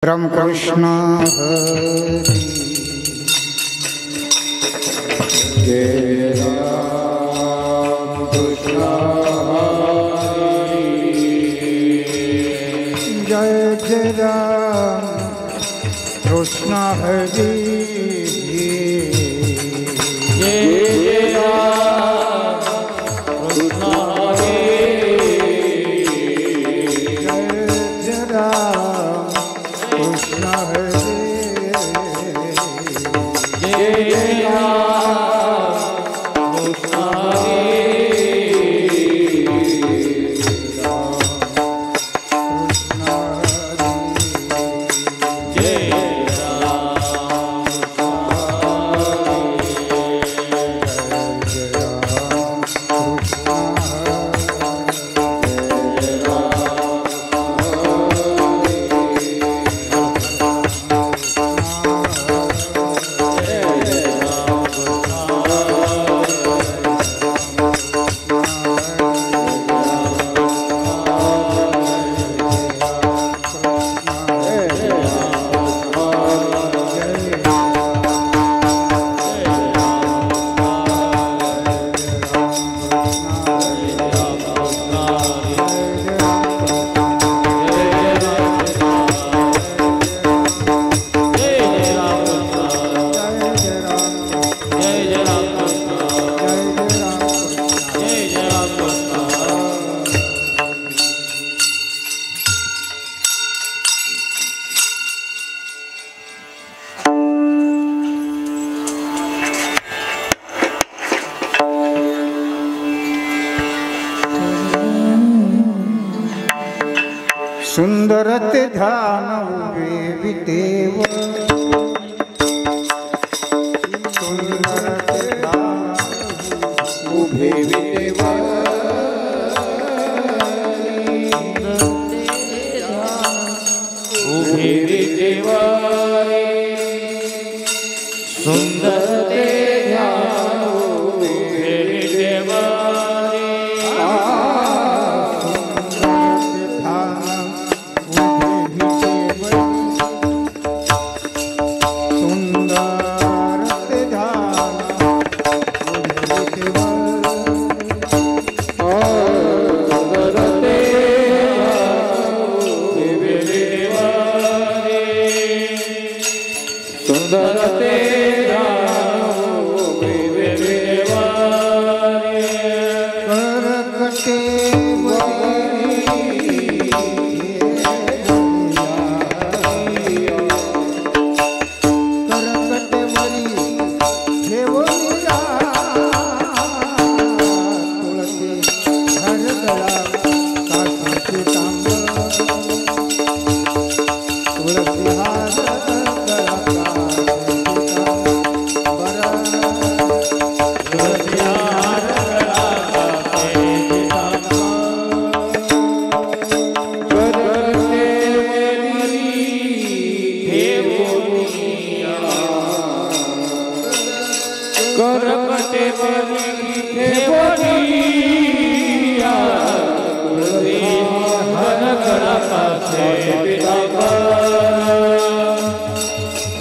राम कृष्ण हरि जय राम कृष्ण हरि जय जय राम कृष्ण हरि जय जय राम कृष्ण हरि जय जय राम कृष्ण हरि जय जय राम कृष्ण सुंदरत ध्यान उभे विदेव सुंदरत ध्यान उभे विदेव उभे विदेव सुंदरते ध्यान उभे विदेव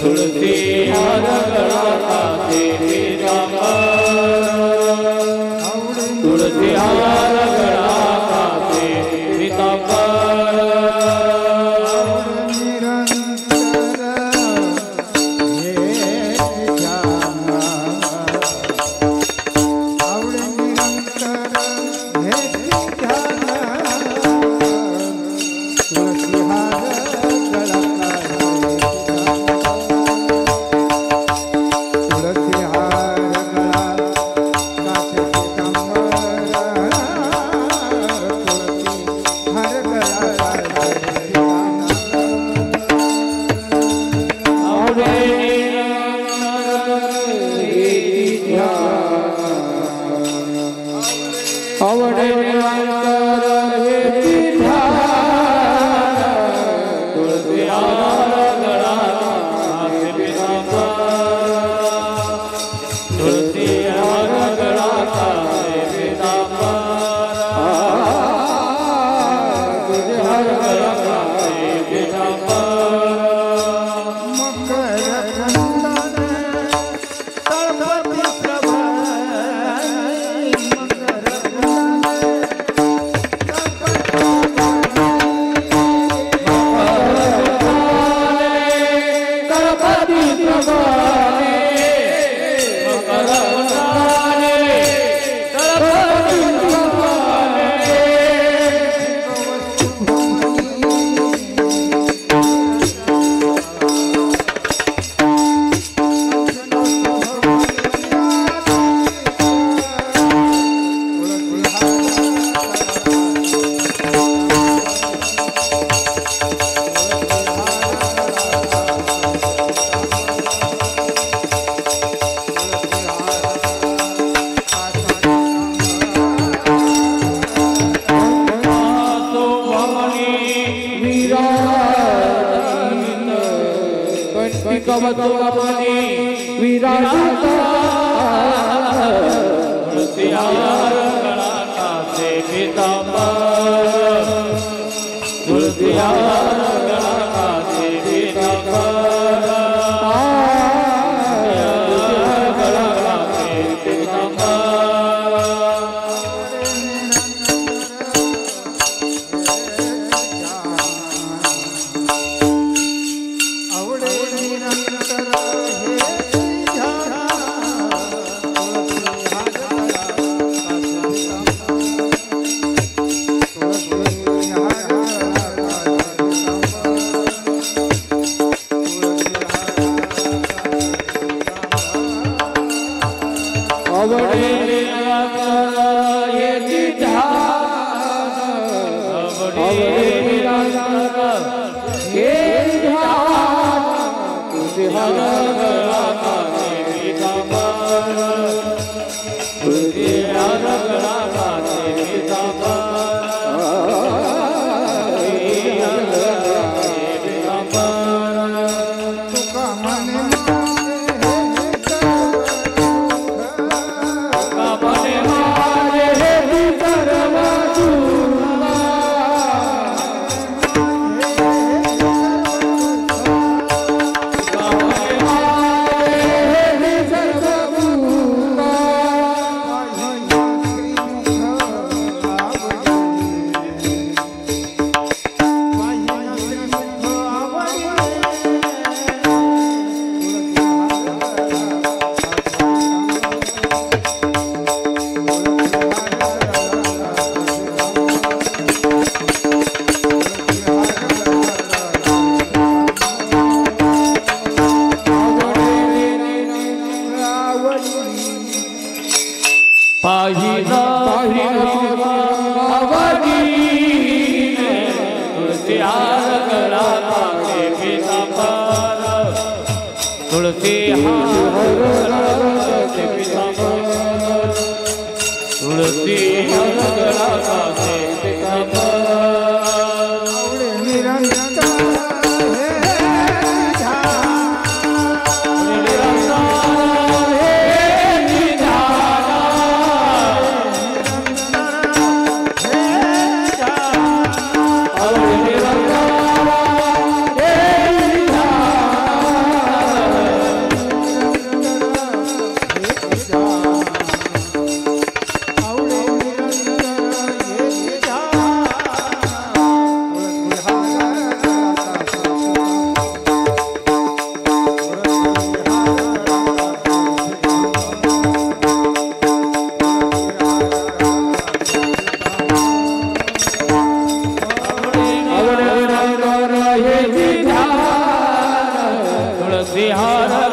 तुलसी हार कवचोपनी विराजता तुलसियार गणा से पीतांबर तुलसियार गणा से पीतांबर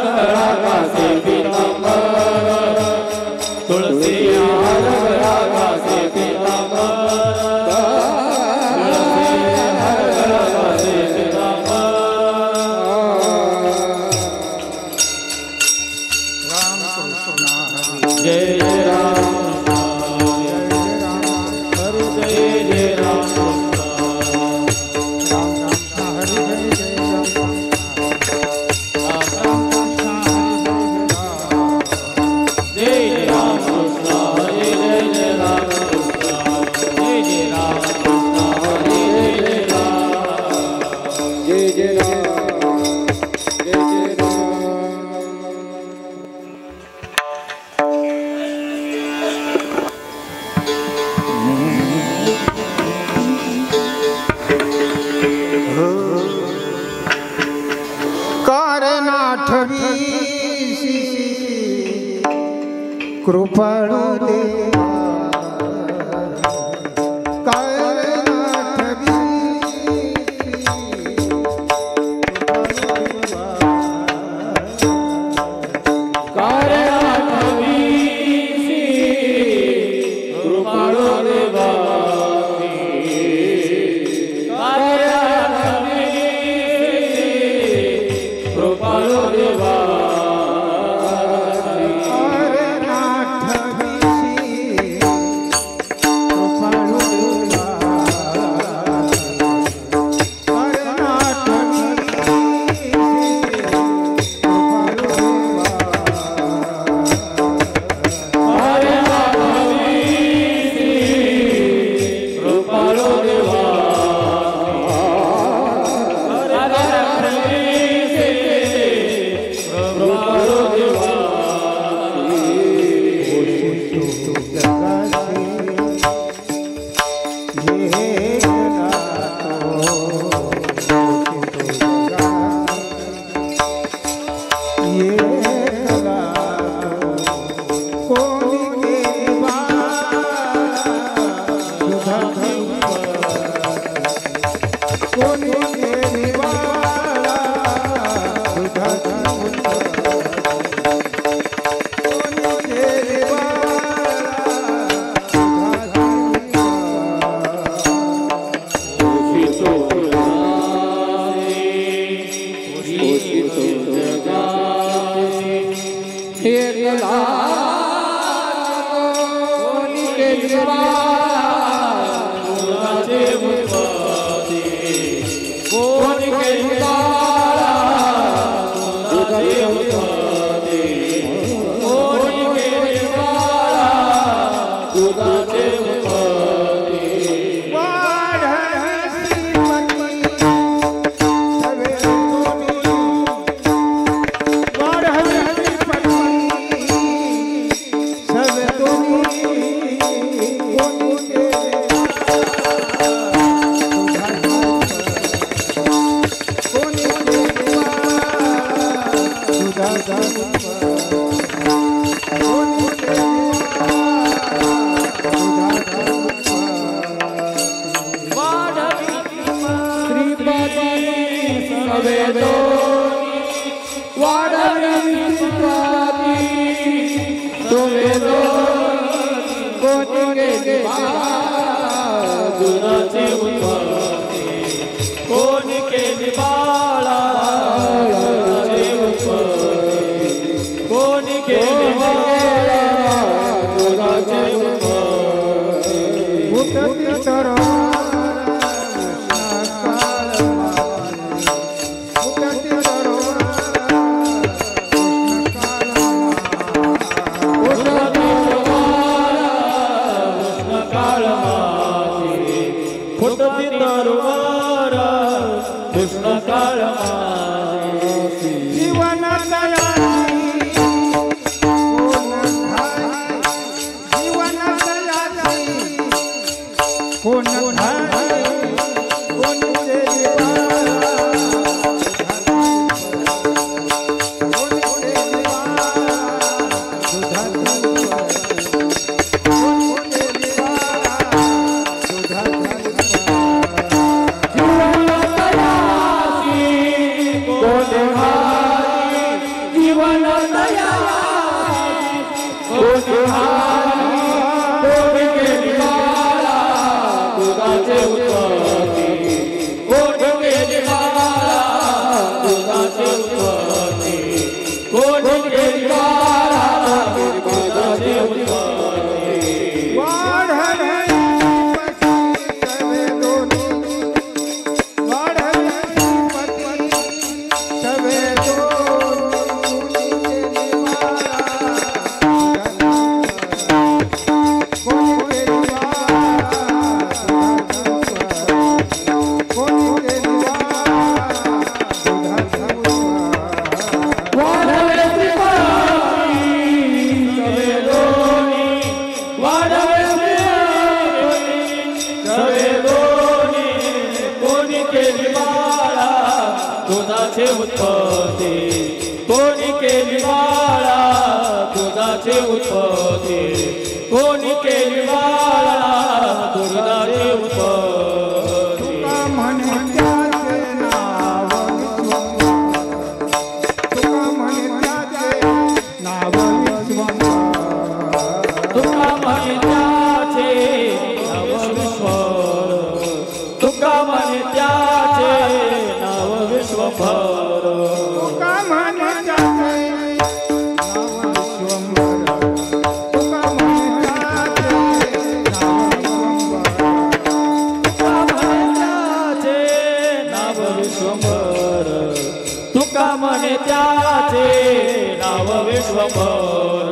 गणा से पीतांबर कृपाळू देवा एक लाख के दुधाचे उत्पत्ती कोणी केली बाळा दुधाचे उत्पत्ती कोणी केली बाळा दुधाचे उत्पत्ती दुधाचे उत्पत्ती कोणी केली बाळा दुधाचे उत्पत्ती कोणी केली बाळा दुधाचे उत्पत्ती फुटती तरुवारा कृष्ण काळ दुधाचे उत्पत्ती कोणी केली बाळा दुधाचे उत्पत्ती कोणी केली बाळा दुधाचे उत्पत्ती दुधाचे उत्पत्ती कोणी केली बाळा दुधाचे उत्पत्ती कोणी केली बाळा दुधाचे उत्पत्ती तुका म्हणे त्याचे नाव विश्वर तुका म्हणे त्याचे नाव विश्वभर तुका म्हणे त्याचे नाव विश्वभर तुका म्हणे त्याचे नाव विश्वभर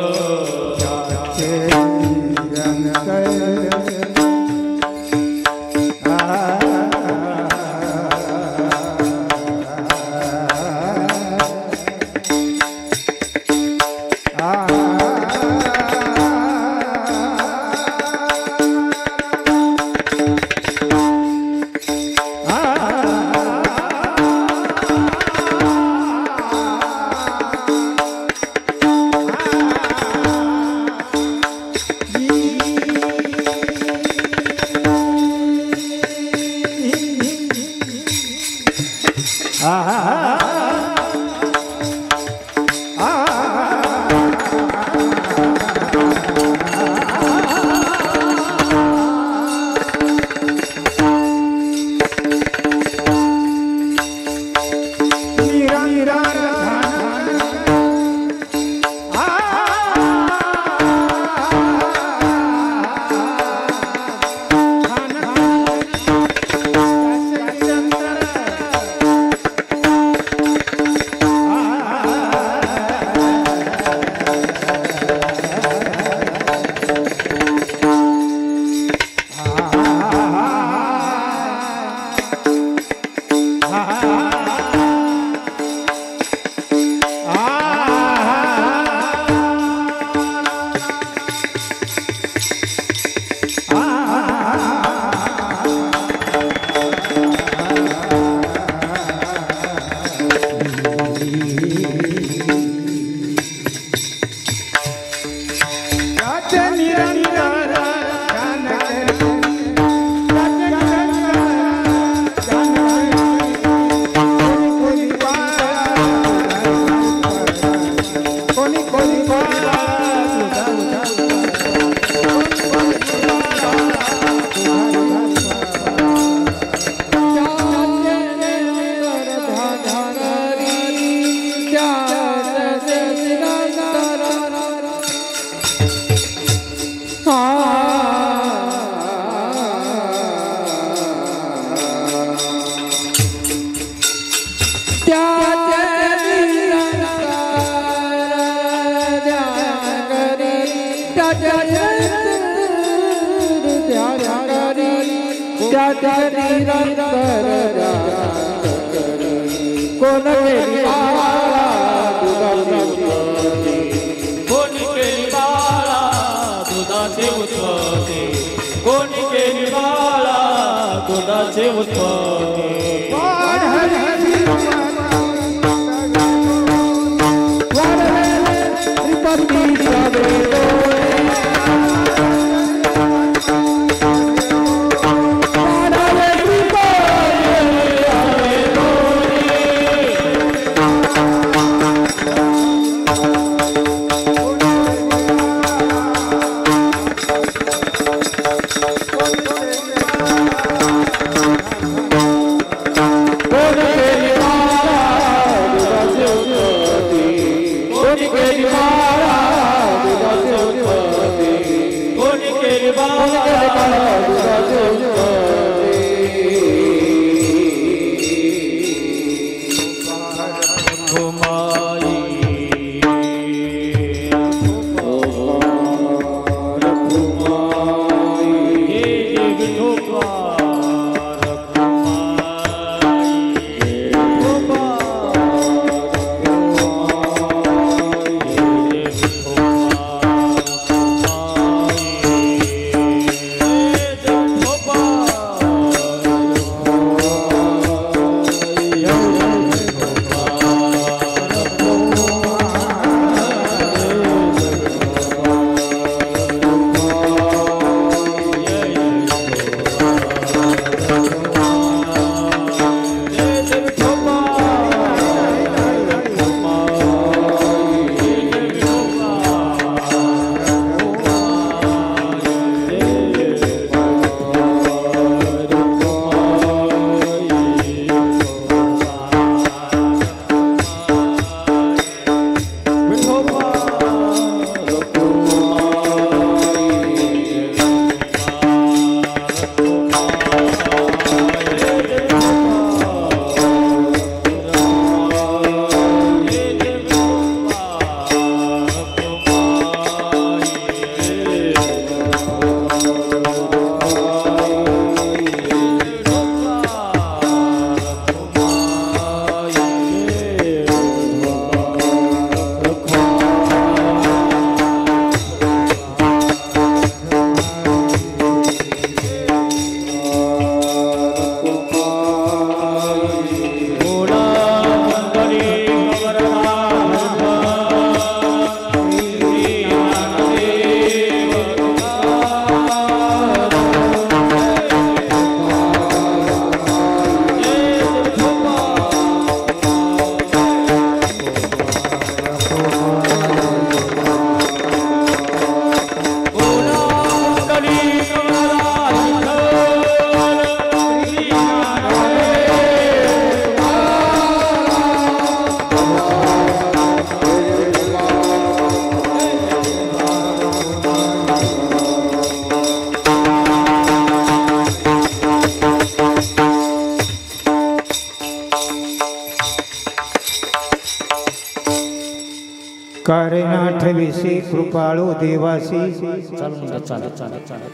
कारेनाथ विषे कृपाळू देवासी चल मुंडा चल चल चल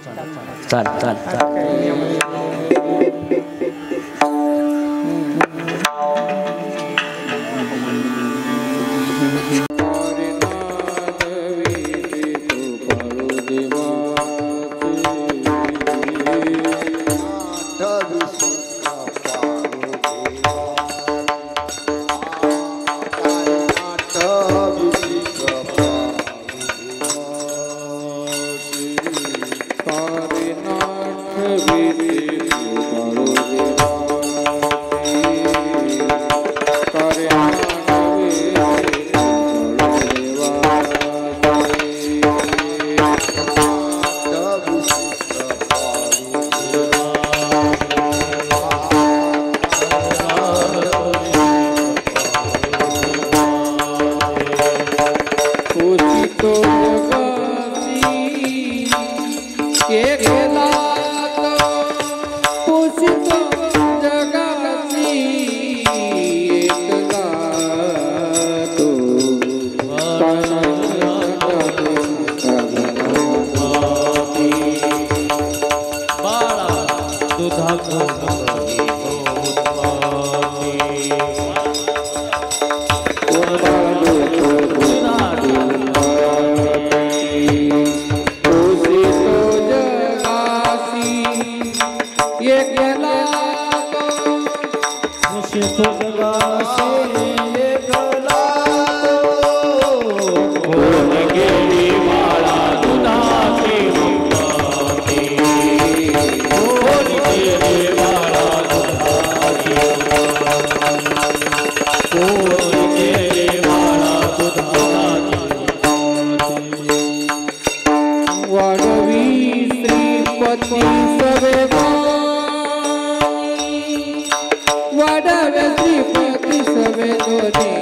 चल चल चल वाढवी श्रीपती सवेदा वाढव्या श्रीपती सवेदोनी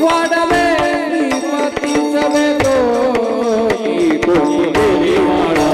वाढवे श्रीपती सवे दोन्ही कोणी गेली वाळा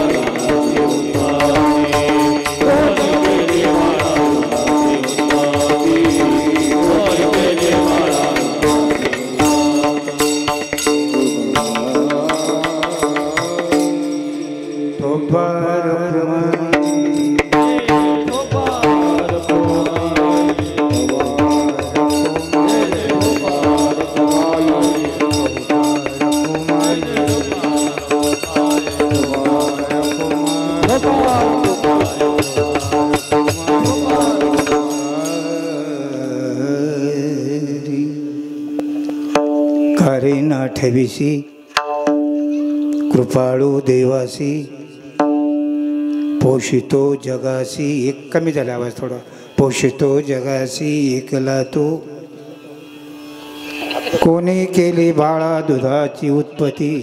करे ना ठेविसी कृपाळू देवासी पोषितो जगासी एक कमी झाला आवाज थोडा पोषितो जगासी एकला तो कोणी केली बाळा दुधाची उत्पत्ती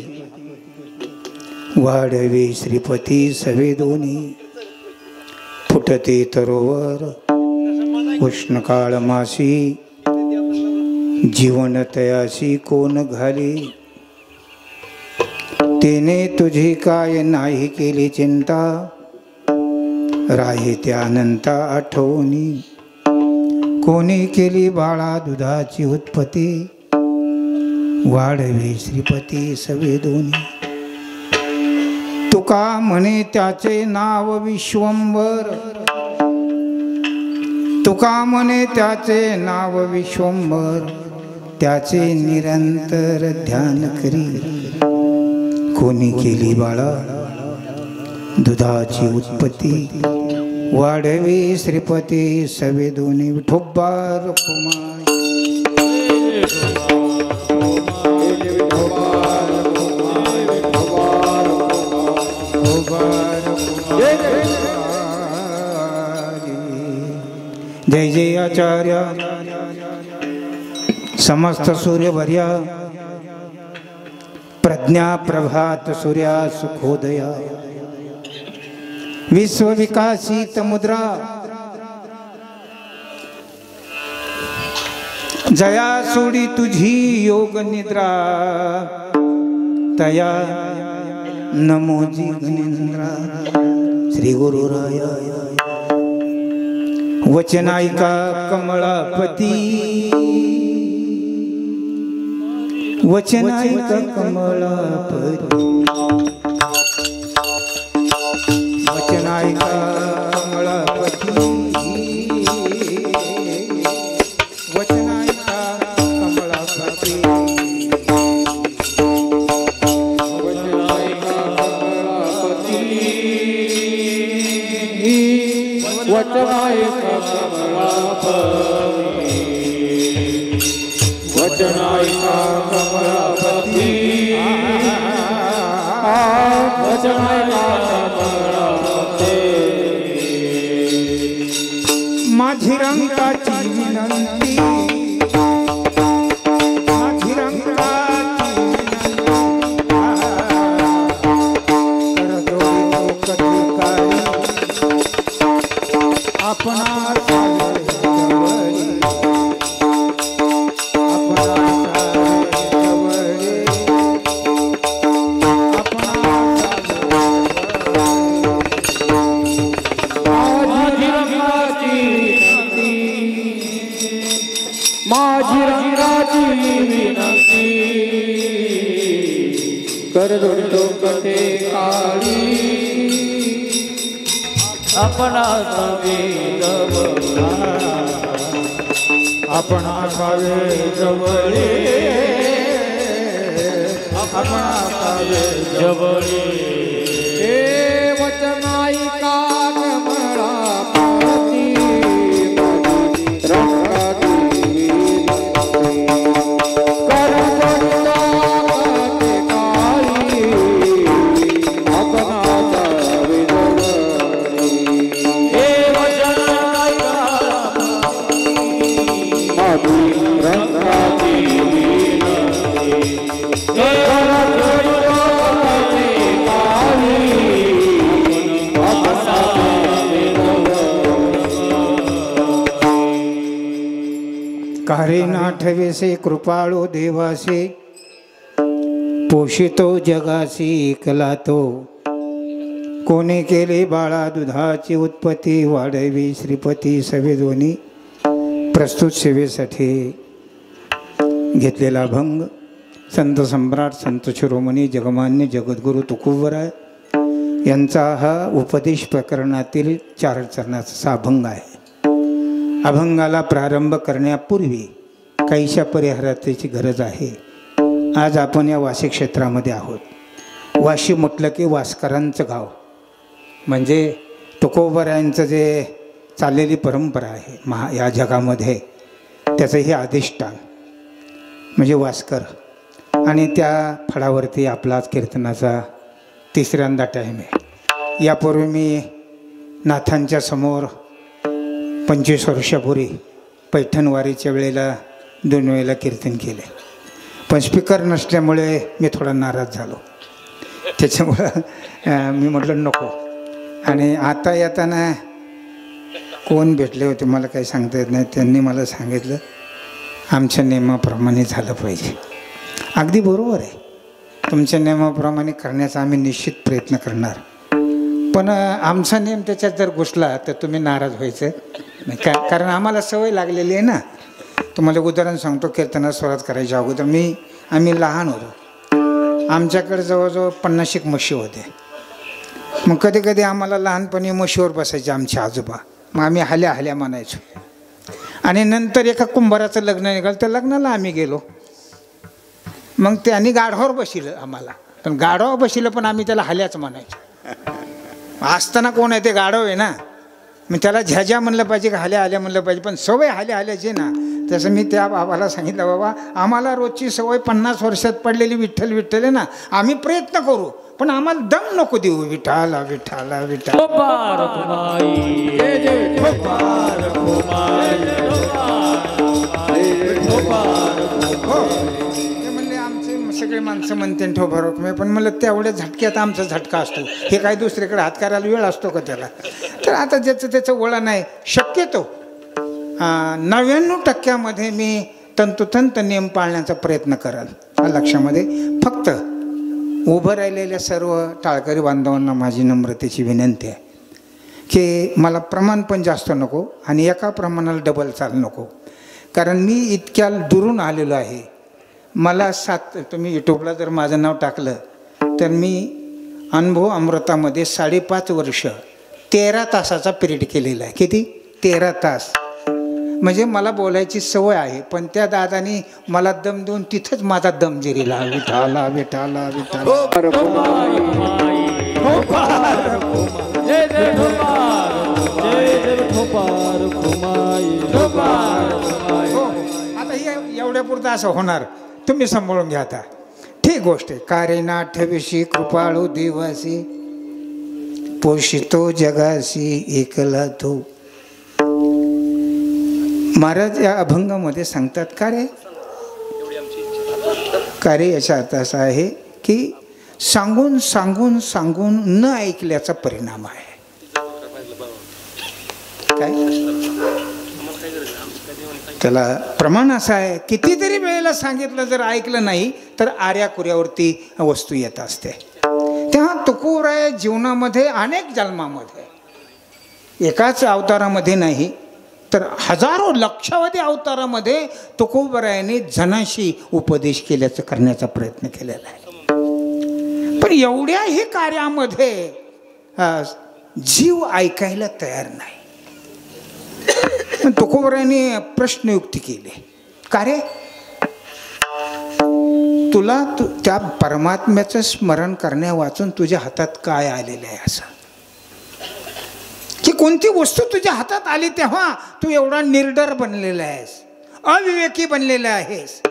वाढवे श्रीपती सवे दोन्ही फुटते तरोवर उष्णकाळ मासी जीवन तयासी कोण घाली तिने तुझी काय नाही केली चिंता राही त्यानंता आठवणी कोणी केली बाळा दुधाची उत्पत्ती वाढवे श्रीपती सवे दोन्ही तुका म्हणे त्याचे नाव विश्वंभर तुका म्हणे त्याचे नाव विश्वंभर त्याचे निरंतर ध्यान करी कोणी केली बाळा दुधाची उत्पत्ती वाढवे श्रीपती सवे दोन्ही विठोबा रखुमाई जय जय आचार्य समस्त सूर्यवर्या प्रज्ञा प्रभात सूर्या सुखोदया विश्व विकासित मुद्रा जया सोडी तुझी योग निद्रा तया नमोजी गणेंद्रा श्री गुरुराया वचनायिका कमलापती वचनायिका कमलापती वचनायिका कमलापती वचनायिका कमलापती वचनायिका कमलापती वचनायिका कमलापती वचनायिका कमलापती माझी रंगाची विनंती माझी रंगाची माझी रंगाची विनंती कर दोडो कटे काळी अपना आपणा सावे जवळे आपणा सावे जवळे हे वचनायिका कमलापती रंगाची कर दोडो कटे काळी अपना सावे जवळे हे वचनायिका माझी रंगाची विनंती कर दोडो कटे काळी अपना सावे जवळे कार्य कारे नाठवेसे कृपाळो देवासे, पोषितो जगासी एकला तो, कोणी केले बाळा दुधाची उत्पत्ती, वाढवी श्रीपती सवे दोन्ही. प्रस्तुत सेवेसाठी घेतलेला अभंग संत सम्राट संत शिरोमणी जगमान्य जगद्गुरु तुकोबराय यांचा हा उपदेश प्रकरणातील 4 चरणाचा अभंग आहे. अभंगाला प्रारंभ करण्यापूर्वी काहीशा परिहाराची गरज आहे. आज आपण या वाशी क्षेत्रामध्ये आहोत. वाशी म्हटलं की वासकरांचं गाव, म्हणजे तुकोबरायांचं जे चाललेली परंपरा आहे या जगामध्ये, त्याचं हे अधिष्ठान म्हणजे वासकर. आणि त्या फळावरती आपला कीर्तनाचा 3ऱ्यांदा टाईम आहे. यापूर्वी मी नाथांच्या समोर 25 वर्षापूर्वी पैठणवारीच्या वेळेला 2 वेळेला कीर्तन केले, पण स्पीकर नसल्यामुळे मी थोडा नाराज झालो. त्याच्यामुळं मी म्हटलं नको. आणि आता येताना कोण भेटले होते मला काही सांगता येत नाही, त्यांनी मला सांगितलं आमच्या नियमाप्रमाणे झालं पाहिजे. अगदी बरोबर आहे, तुमच्या नियमाप्रमाणे करण्याचा आम्ही निश्चित प्रयत्न करणार, पण आमचा नियम त्याच्यात जर घुसला तर तुम्ही नाराज व्हायचं नाही. कारण आम्हाला सवय लागलेली आहे ना. तुम्हाला उदाहरण सांगतो. कीर्तनात सुरुवात करायच्या अगोदर आम्ही लहान होतो, आमच्याकडे जवळजवळ 50 म्हशी होते. मग कधी कधी आम्हाला लहानपणी म्हशीवर बसायचे आमचे आजोबा, मग आम्ही हाल्या हाल्या म्हणायचो. आणि नंतर एका कुंभाराचं लग्न निघालं, त्या लग्नाला आम्ही गेलो. मग त्यांनी गाढवावर बसिलं आम्हाला, पण गाढवावर बसिलं पण आम्ही त्याला हाल्याच म्हणायचो. असताना कोण आहे ते गाढव आहे ना, मग त्याला झ्याझ्या म्हणलं पाहिजे का हाल्या हाल्या म्हणलं पाहिजे, पण सवय हाल्या हाल्याची ना. तसं मी त्या बाबाला सांगितलं, बाबा आम्हाला रोजची सवय 50 वर्षात पडलेली विठ्ठल विठ्ठल आहे ना, आम्ही प्रयत्न करू पण आम्हाला दम नको देऊ. विठाला विठाला विठाला. म्हणले आमचे सगळे माणसं म्हणते ठोभा रुक्मे, पण मला तेवढ्या झटक्यात आमचा झटका असतो. हे काही दुसरीकडे हात करायला वेळ असतो का त्याला? तर आता ज्याचं त्याचं वळण आहे. शक्यतो 99% मी तंतोतंत नियम पाळण्याचा प्रयत्न कराल लक्षामध्ये. फक्त उभं राहिलेल्या सर्व टाळकरी बांधवांना माझी नम्रतेची विनंती आहे की मला प्रमाण पण जास्त नको आणि एका प्रमाणाला डबल चाल नको. कारण मी इतक्या दुरून आलेलो आहे. मला तुम्ही यूट्यूबला जर माझं नाव टाकलं तर मी अनुभव अमृतामध्ये 5.5 वर्ष 13 तासाचा पिरियड केलेला आहे. किती? 13 तास. म्हणजे मला बोलायची सवय आहे, पण त्या दादानी मला दम देऊन तिथंच माझा दम जिरीला. विठाला विठाला विठाला. आता हे एवढ्या पुरतं असं होणार, तुम्ही सांभाळून घ्या. आता ठीक गोष्ट आहे. कारे नाठवेशी कृपाळू देवासी, पोषितो जगासी एकला तो. महाराज या अभंगामध्ये सांगतात का रे याचा अर्थ असा आहे की सांगून सांगून सांगून न ऐकल्याचा परिणाम आहे. काय त्याला प्रमाण असं आहे, कितीतरी वेळेला सांगितलं जर ऐकलं नाही तर आर्याकुऱ्यावरती वस्तू येत असते. तेव्हा तुकोबराय जीवनामध्ये अनेक जन्मामध्ये, एकाच अवतारामध्ये नाही तर हजारो लक्षावधी अवतारामध्ये तुकोबरायांनी जनाशी उपदेश करण्याचा प्रयत्न केलेला आहे. पण एवढ्याही कार्यामध्ये जीव ऐकायला तयार नाही. पण तुकोबरायांनी प्रश्नयुक्ती केली. का रे, तुला त्या परमात्म्याचं स्मरण करण्या वाचून तुझ्या हातात काय आलेलं आहे? असं की कोणती वस्तू तुझ्या हातात आली तेव्हा तू एवढा निर्डर बनलेला आहेस, अविवेकी बनलेला आहेस.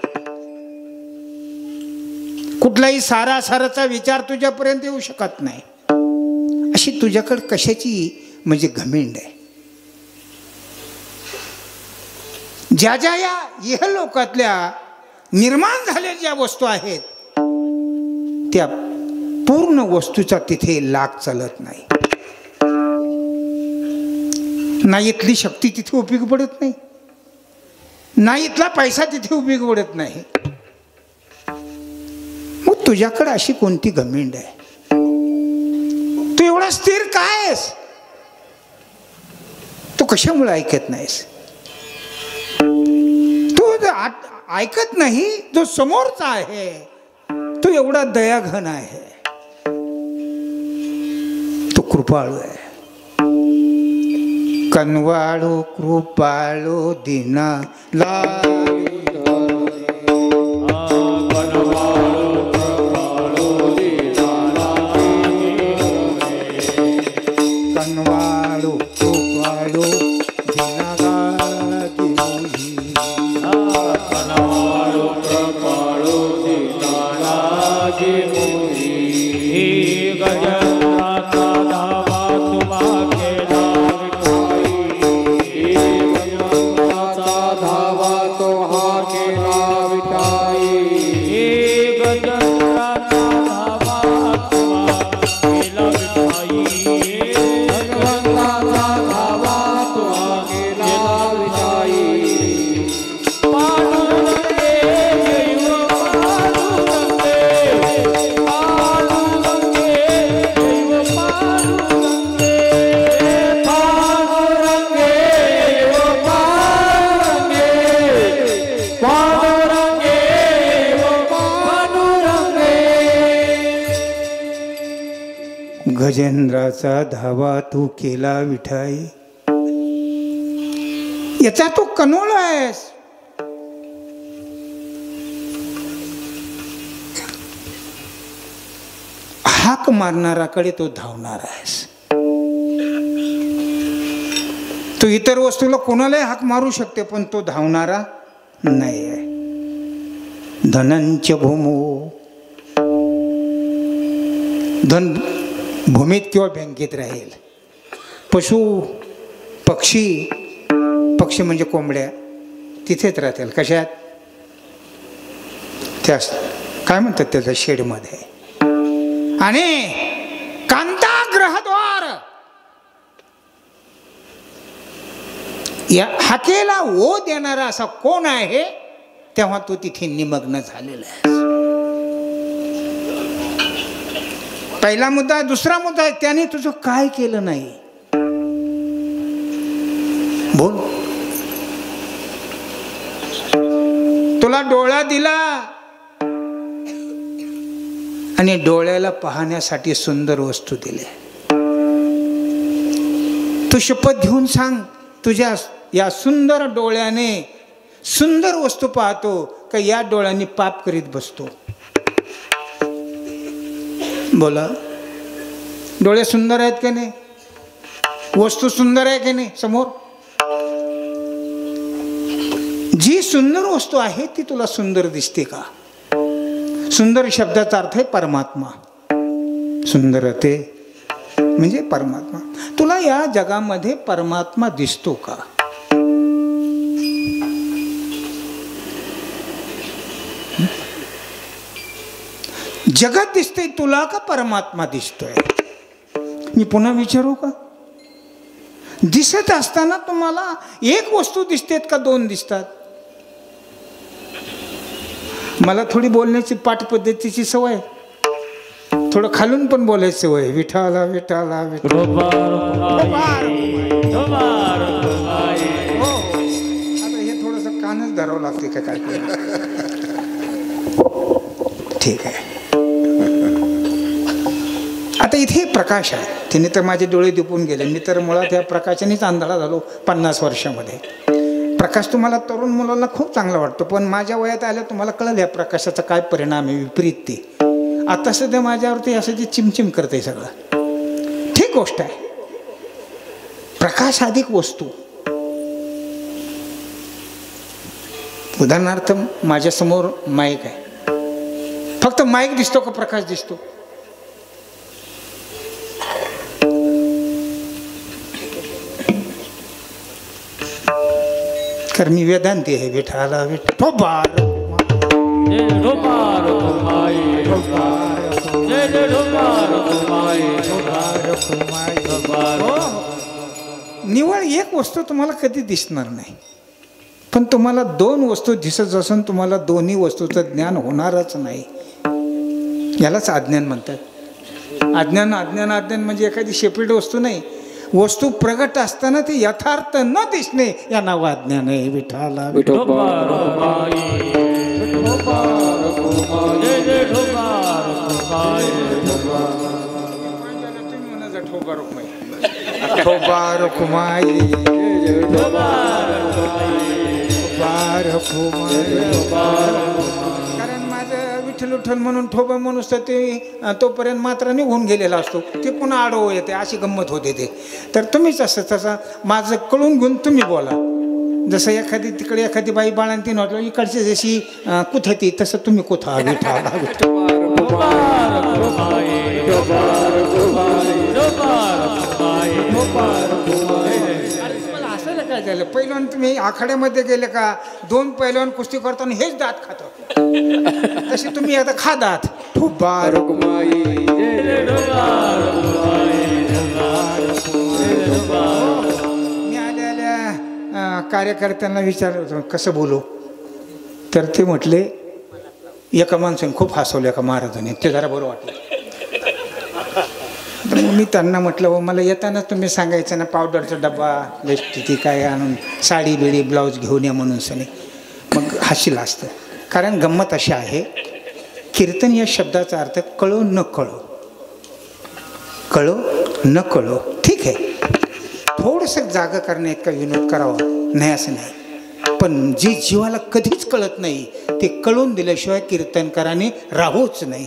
कुठलाही सारासाराचा विचार तुझ्यापर्यंत येऊ शकत नाही. अशी तुझ्याकडे कशाची म्हणजे घमेंड आहे? ज्या ज्या या इहलोकातल्या निर्माण झालेल्या ज्या वस्तू आहेत त्या पूर्ण वस्तूचा तिथे लाग चालत नाही. ना इथली शक्ती तिथे उपयोगी पडत नाही, नाही इथला पैसा तिथे उपयोग पडत नाही. मग तुझ्याकडे अशी कोणती घमेंड आहे? तू एवढा स्थिर काय आहेस? तू कशामुळे ऐकत नाहीस? तू ऐकत नाही, जो समोरचा आहे तो एवढा दयाघन आहे, तो कृपाळू आहे. कनवाळू कृपाळू दीना कनवाळू कृपाळू दीना गजेंद्राचा धावा तू केला विठाई. याचा तू कनोळ आहेस. हाक मारणाराकडे तो धावणार आहेस. तू इतर वस्तूला कोणालाही हाक मारू शकते, पण तो धावणारा नाही आहे. धनंच भूमो, धन भूमीत किंवा बँकेत राहील. पशु पक्षी, पक्षी म्हणजे कोंबड्या, तिथेच राहतील. कशात? त्या काय म्हणतात त्याच्या शेडमध्ये. आणि कांताग्रहद्वार या हाकेला ओ देणारा असा कोण आहे, तेव्हा तो तिथे निमग्न झालेला आहे. पहिला मुद्दा. दुसरा मुद्दा आहे, त्याने तुझं काय केलं नाही. बोल. तुला डोळा दिला आणि डोळ्याला पाहण्यासाठी सुंदर वस्तू दिल्या. तू शपथ घेऊन सांग, तुझ्या या सुंदर डोळ्याने सुंदर वस्तू पाहतो का या डोळ्यांनी पाप करीत बसतो? बोला. डोळे सुंदर आहेत की नाही? वस्तू सुंदर आहे की नाही समोर? जी सुंदर वस्तू आहे ती तुला सुंदर दिसते का? सुंदर शब्दाचा अर्थ आहे परमात्मा. सुंदरते म्हणजे परमात्मा. तुला या जगामध्ये परमात्मा दिसतो का? जगत दिसते तुला का परमात्मा दिसतोय? मी पुन्हा विचारू का? दिसत असताना तुम्हाला एक वस्तू दिसतेत का दोन दिसतात? मला थोडी बोलण्याची पाठ पद्धतीची सवय, थोडं खालून पण बोलायची सवय. विठाला विठाला विठाला. आता हे थोडंसं कानच धरावं लागते का काय? ठीक आहे. आता इथे प्रकाश आहे. तिने तर माझे डोळे दिपून गेले. मी तर मुळात या प्रकाशानेच आंधळा झालो 50 वर्षामध्ये. प्रकाश तुम्हाला तरुण मुलांना खूप चांगला वाटतो, पण माझ्या वयात आल्या तुम्हाला कळलं या प्रकाशाचा काय परिणाम आहे, विपरीत ते. आता सध्या माझ्यावरती असं जे चिमचिम करते सगळं. ठीक गोष्ट आहे. प्रकाश अधिक वस्तू. उदाहरणार्थ माझ्यासमोर माईक आहे. फक्त माईक दिसतो का प्रकाश दिसतो? कारण मी वेदांती आहे. विठाला विठोबा निवळ एक वस्तू तुम्हाला कधी दिसणार नाही. पण तुम्हाला दोन वस्तू दिसत असून तुम्हाला दोन्ही वस्तूचं ज्ञान होणारच नाही, यालाच अज्ञान म्हणतात. अज्ञान अज्ञान अज्ञान म्हणजे एखादी शेपीट वस्तू नाही, वस्तू प्रगट असताना ती यथार्थ न दिसणे या नाव अज्ञान आहे. विठाला कारण माझं विठ्ठल विठ्ठल म्हणून ठोबा म्हणूस तर ते तोपर्यंत मात्र निघून गेलेला असतो, ते पुन्हा आडवं येते, अशी गंमत होते ते. तर तुम्हीच असं तसं माझं कळून घेऊन तुम्ही बोला. जसं एखादी तिकडे एखादी बाई बाळांती नव्हतं इकडची जशी कुथती तसं तुम्ही कुथा विठाला काय झालं. पैलवान तुम्ही आखाड्यामध्ये गेले का, दोन पैलवान कुस्ती करताना हेच दात खातो, तसे तुम्ही आता खा दात. मी आल्या कार्यकर्त्यांना विचारलं होतं कसं बोलू, तर ते म्हटले एका माणसाने खूप हसवलं एका महाराजांनी, ते जरा बरं वाटलं. तर मग मी त्यांना म्हटलं व मला येताना तुम्ही सांगायचं ना पावडरचा डबा लिपस्टिक काय आणून साडी बिडी ब्लाऊज घेऊन या म्हणून सनी, मग हसील असतं. कारण गंमत अशी आहे, कीर्तन या शब्दाचा अर्थ कळो न कळो, कळो न कळो. ठीक आहे, थोडंसं जागा करणे इतका विनोद करावा नाही असं नाही, पण जे जीवाला कधीच कळत नाही ते कळून दिल्याशिवाय कीर्तनकाराने राहूच नाही.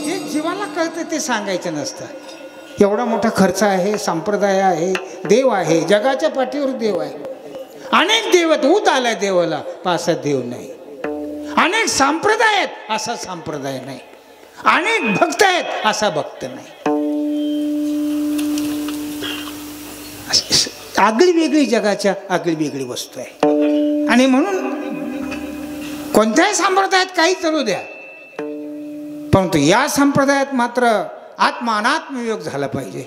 जे जीवाला कळतं ते सांगायचं नसतं. एवढा मोठा खर्च आहे, संप्रदाय आहे, देव आहे, जगाच्या पाठीवर देव आहे, अनेक देव होत आलाय देवाला, असा देव नाही. अनेक संप्रदाय आहेत, असा संप्रदाय नाही. अनेक भक्त आहेत, असा भक्त नाही. आगळी वेगळी जगाच्या आगळी वेगळी वस्तू आहे. आणि म्हणून कोणत्याही संप्रदायात काही चालू द्या, परंतु या संप्रदायात मात्र आत्मा अनात्मयोग झाला पाहिजे.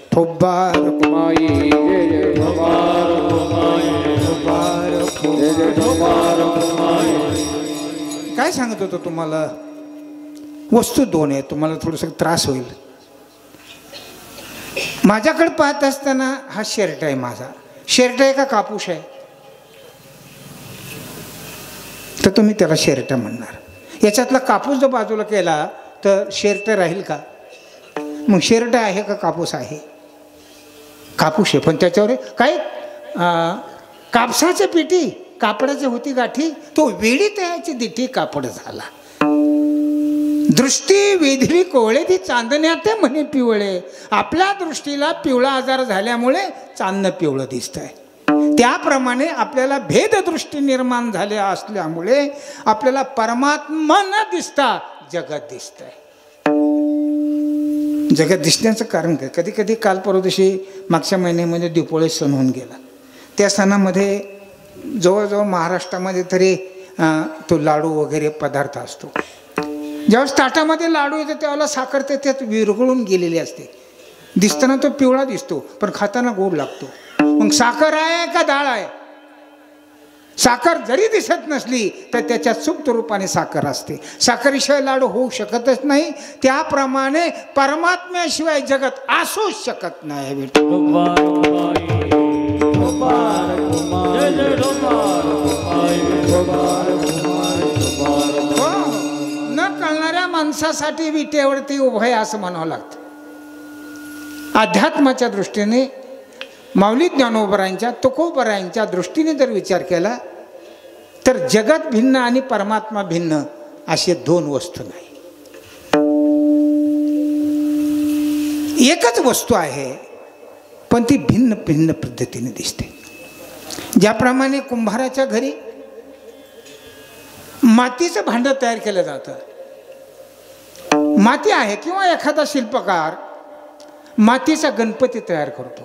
काय सांगत होतो तुम्हाला, वस्तू दोन आहे, तुम्हाला थोडंसं त्रास होईल. माझ्याकडे पाहत असताना हा शर्ट आहे, माझा शर्ट आहे का कापूस आहे, तर तुम्ही त्याला शर्ट म्हणणार. याच्यातला कापूस जर बाजूला केला तर शर्ट राहील का? मग शर्ट आहे का कापूस आहे? कापूस आहे, पण त्याच्यावर काय कापसाची पेटी कापडाची होती गाठी, तो वेळी तयाची दिठी कापड झाला. दृष्टी वेधली कोवळे ती चांदण्यात म्हणे पिवळे. आपल्या दृष्टीला पिवळा आजार झाल्यामुळे चांदणं पिवळं दिसतंय. त्याप्रमाणे आपल्याला भेददृष्टी निर्माण झाली असल्यामुळे आपल्याला परमात्मा न दिसता जगत दिसतंय. जगत दिसण्याचं कारण काय? कधी कधी काल परदेशी मागच्या महिन्यामध्ये दीपोळी सण होऊन गेला. त्या सणामध्ये जवळजवळ महाराष्ट्रामध्ये तरी तो लाडू वगैरे पदार्थ असतो. ज्यावेळेस ताटामध्ये लाडू येतो त्यावेळेला साखर त्यात विरघळून गेलेली असते. दिसताना तो पिवळा दिसतो, पण खाताना गोड लागतो. मग साखर आहे का डाळ आहे? साखर जरी दिसत नसली तर त्याच्यात सुप्त रूपाने साखर असते. साखरेशिवाय लाडू होऊ शकतच नाही. त्याप्रमाणे परमात्म्याशिवाय जगत असूच शकत नाही. न कळणाऱ्या माणसासाठी विटेवरती उभं आहे असं म्हणावं लागतं. अध्यात्माच्या दृष्टीने माऊली ज्ञानोबरायांच्या तुकोबरायांच्या दृष्टीने जर विचार केला तर जगत भिन्न आणि परमात्मा भिन्न असे दोन वस्तू नाही. एकच वस्तू आहे, पण ती भिन्न भिन्न पद्धतीने दिसते. ज्याप्रमाणे कुंभाराच्या घरी मातीचं भांडं तयार केलं जातं. माती आहे किंवा एखादा शिल्पकार मातीचा गणपती तयार करतो.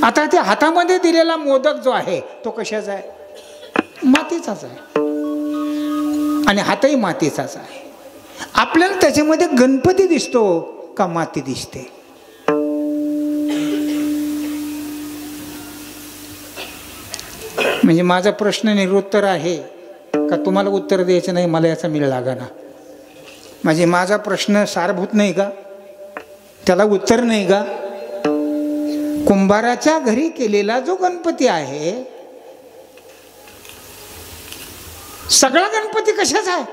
आता त्या हातामध्ये दिलेला मोदक जो आहे तो कशाचा आहे? मातीचाच आहे, आणि हातही मातीचाच आहे. आपल्याला त्याच्यामध्ये गणपती दिसतो, का माती दिसते? म्हणजे माझा प्रश्न निरुत्तर आहे का तुम्हाला उत्तर द्यायचं नाही? मला याचा मिळ लागना. म्हणजे माझा प्रश्न सारभूत नाही का? त्याला उत्तर नाही का? कुंभाराच्या घरी केलेला जो गणपती आहे, सगळा गणपती कशाचा आहे?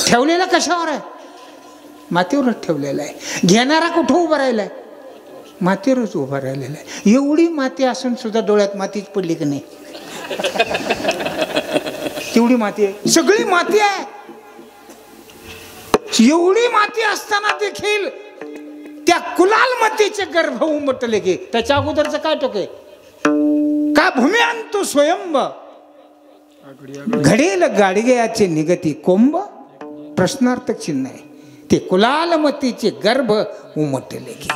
ठेवलेला कशावर आहे? मातीवरच ठेवलेला आहे. घेणारा कुठं उभा राहिलाय? मातीवरच उभा राहिलेला आहे. एवढी माती असून सुद्धा डोळ्यात मातीच पडली की नाही? तेवढी माती आहे, सगळी माती आहे. एवढी माती असताना देखील त्या कुलाल मातीचे गर्भ उमटले की त्याच्या अगोदरचं काय टोके? का भूमी आणतो स्वयंब घडेल गाडग्याचे निगती कोंब? प्रश्नार्थक चिन्ह आहे. ते कुलाल मातीचे गर्भ उमटले की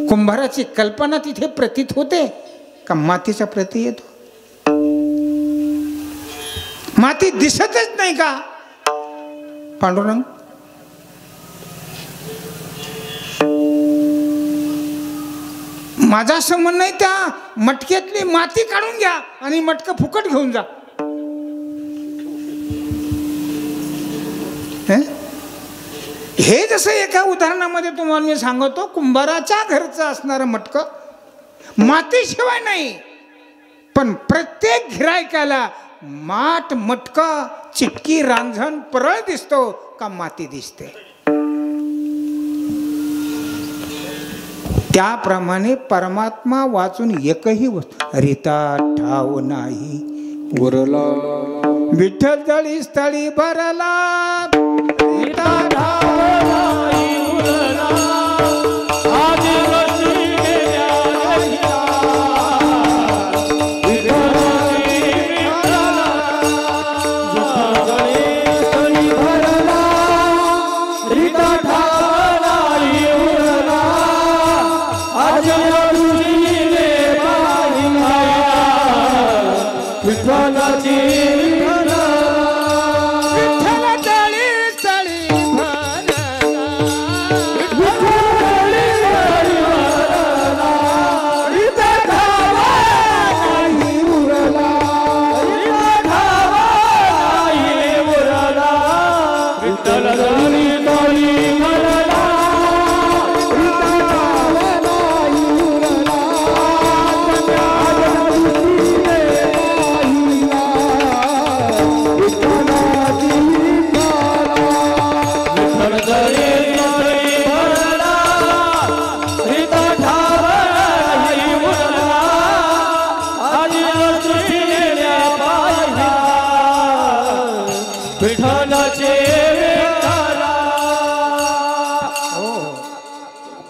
कुंभाराची कल्पना तिथे प्रतीत होते का मातीचा प्रती येतो? माती दिसतच नाही का पांडुरंग? माझं असं म्हणणं आहे, त्या मटक्यातली माती काढून घ्या आणि मटकं फुकट घेऊन जा. हे जसं एका उदाहरणामध्ये तुम्हाला मी सांगतो, कुंभाराच्या घरचं असणारं मटकं मातीशिवाय नाही, पण प्रत्येक गिऱ्हाईकाला माठ मटका चिटकी रांझण परळ दिसतो का माती दिसते? त्याप्रमाणे परमात्मा वाचून एकही रीता ठाव नाही उरला. विठ्ठल जळी स्थळी भरला, रीता ठाव नाही उरला.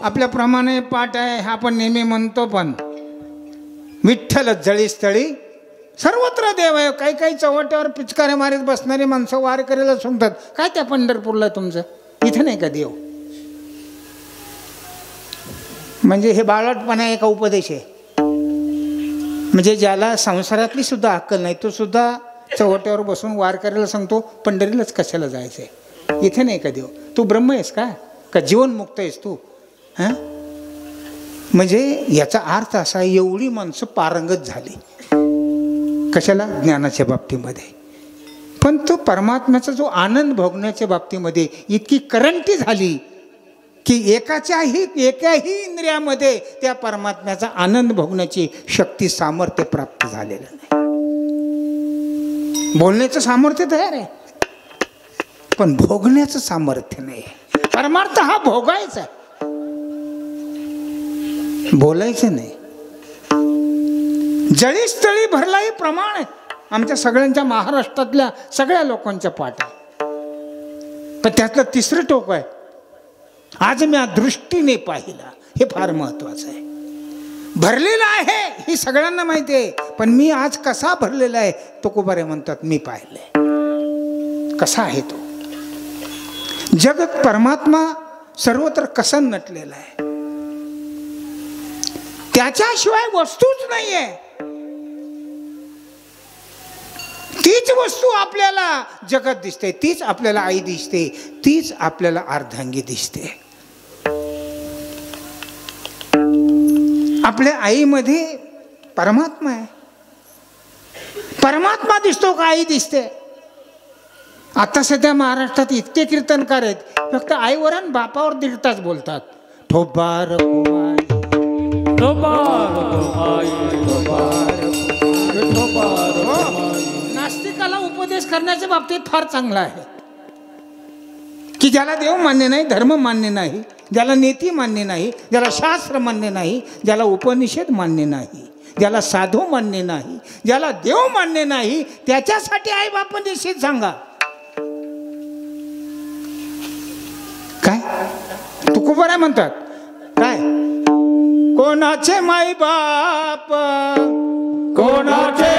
आपल्याप्रमाणे पाठ आहे, आपण नेहमी म्हणतो, पण विठ्ठल जळी स्थळी सर्वत्र देव आहे. काही काही चव्हाट्यावर पिचकारे मारीत बसणारी माणसं वार करायला सांगतात. काय त्या पंढरपूरला तुमचं इथं नाही का देव? म्हणजे हे बाळटपणा एका उपदेश आहे. म्हणजे ज्याला संसारातली सुद्धा अक्कल नाही तो सुद्धा चव्हाट्यावर बसून वार करायला सांगतो पंढरीलाच कशाला जायचंय? इथे नाही का देव? तू ब्रह्म आहेस का जीवनमुक्त आहेस तू? हां, म्हणजे याचा अर्थ असा, एवढी माणसं पारंगत झाली कशाला? ज्ञानाच्या बाबतीमध्ये. पण तो परमात्म्याचा जो आनंद भोगण्याच्या बाबतीमध्ये इतकी करंटी झाली की एकाही इंद्रियामध्ये त्या परमात्म्याचा आनंद भोगण्याची शक्ती सामर्थ्य प्राप्त झालेलं नाही. बोलण्याचं सामर्थ्य तयार आहे, पण भोगण्याचं सामर्थ्य नाही. परमार्थ हा भोगायचा, बोलायचं नाही. जळी स्थळी भरला हे प्रमाण आहे आमच्या सगळ्यांच्या महाराष्ट्रातल्या सगळ्या लोकांच्या पाठ आहे. पण त्यातलं तिसरं टोक आहे, आज मी दृष्टीने पाहिला. हे फार महत्वाचं आहे. भरलेला आहे ही सगळ्यांना माहिती आहे, पण मी आज कसा भरलेला आहे तुकोबारे म्हणतात मी पाहिलंय. कसा आहे तो जगत परमात्मा सर्वत्र कसा नटलेला आहे, त्याच्याशिवाय वस्तूच नाहीये. तीच वस्तू आपल्याला जगात दिसते, तीच आपल्याला आई दिसते, तीच आपल्याला अर्धांगी दिसते. आपल्या आईमध्ये परमात्मा आहे. परमात्मा दिसतो का आई दिसते? आता सध्या महाराष्ट्रात इतके कीर्तनकार आहेत, फक्त आईवर आणि बापावर 1.5 तास बोलतात. ठोबार नास्तिकाला उपदेश करण्याच्या बाबतीत फार चांगला आहे की ज्याला देव मान्य नाही, धर्म मान्य नाही, ज्याला नीती मान्य नाही, ज्याला शास्त्र मान्य नाही, ज्याला उपनिषद मान्य नाही, ज्याला साधू मान्य नाही, ज्याला देव मान्य नाही, त्याच्यासाठी आई बाप निश्चित सांगा. काय तुकोबारा म्हणतात काय? कोणाचे माई बाप कोणाचे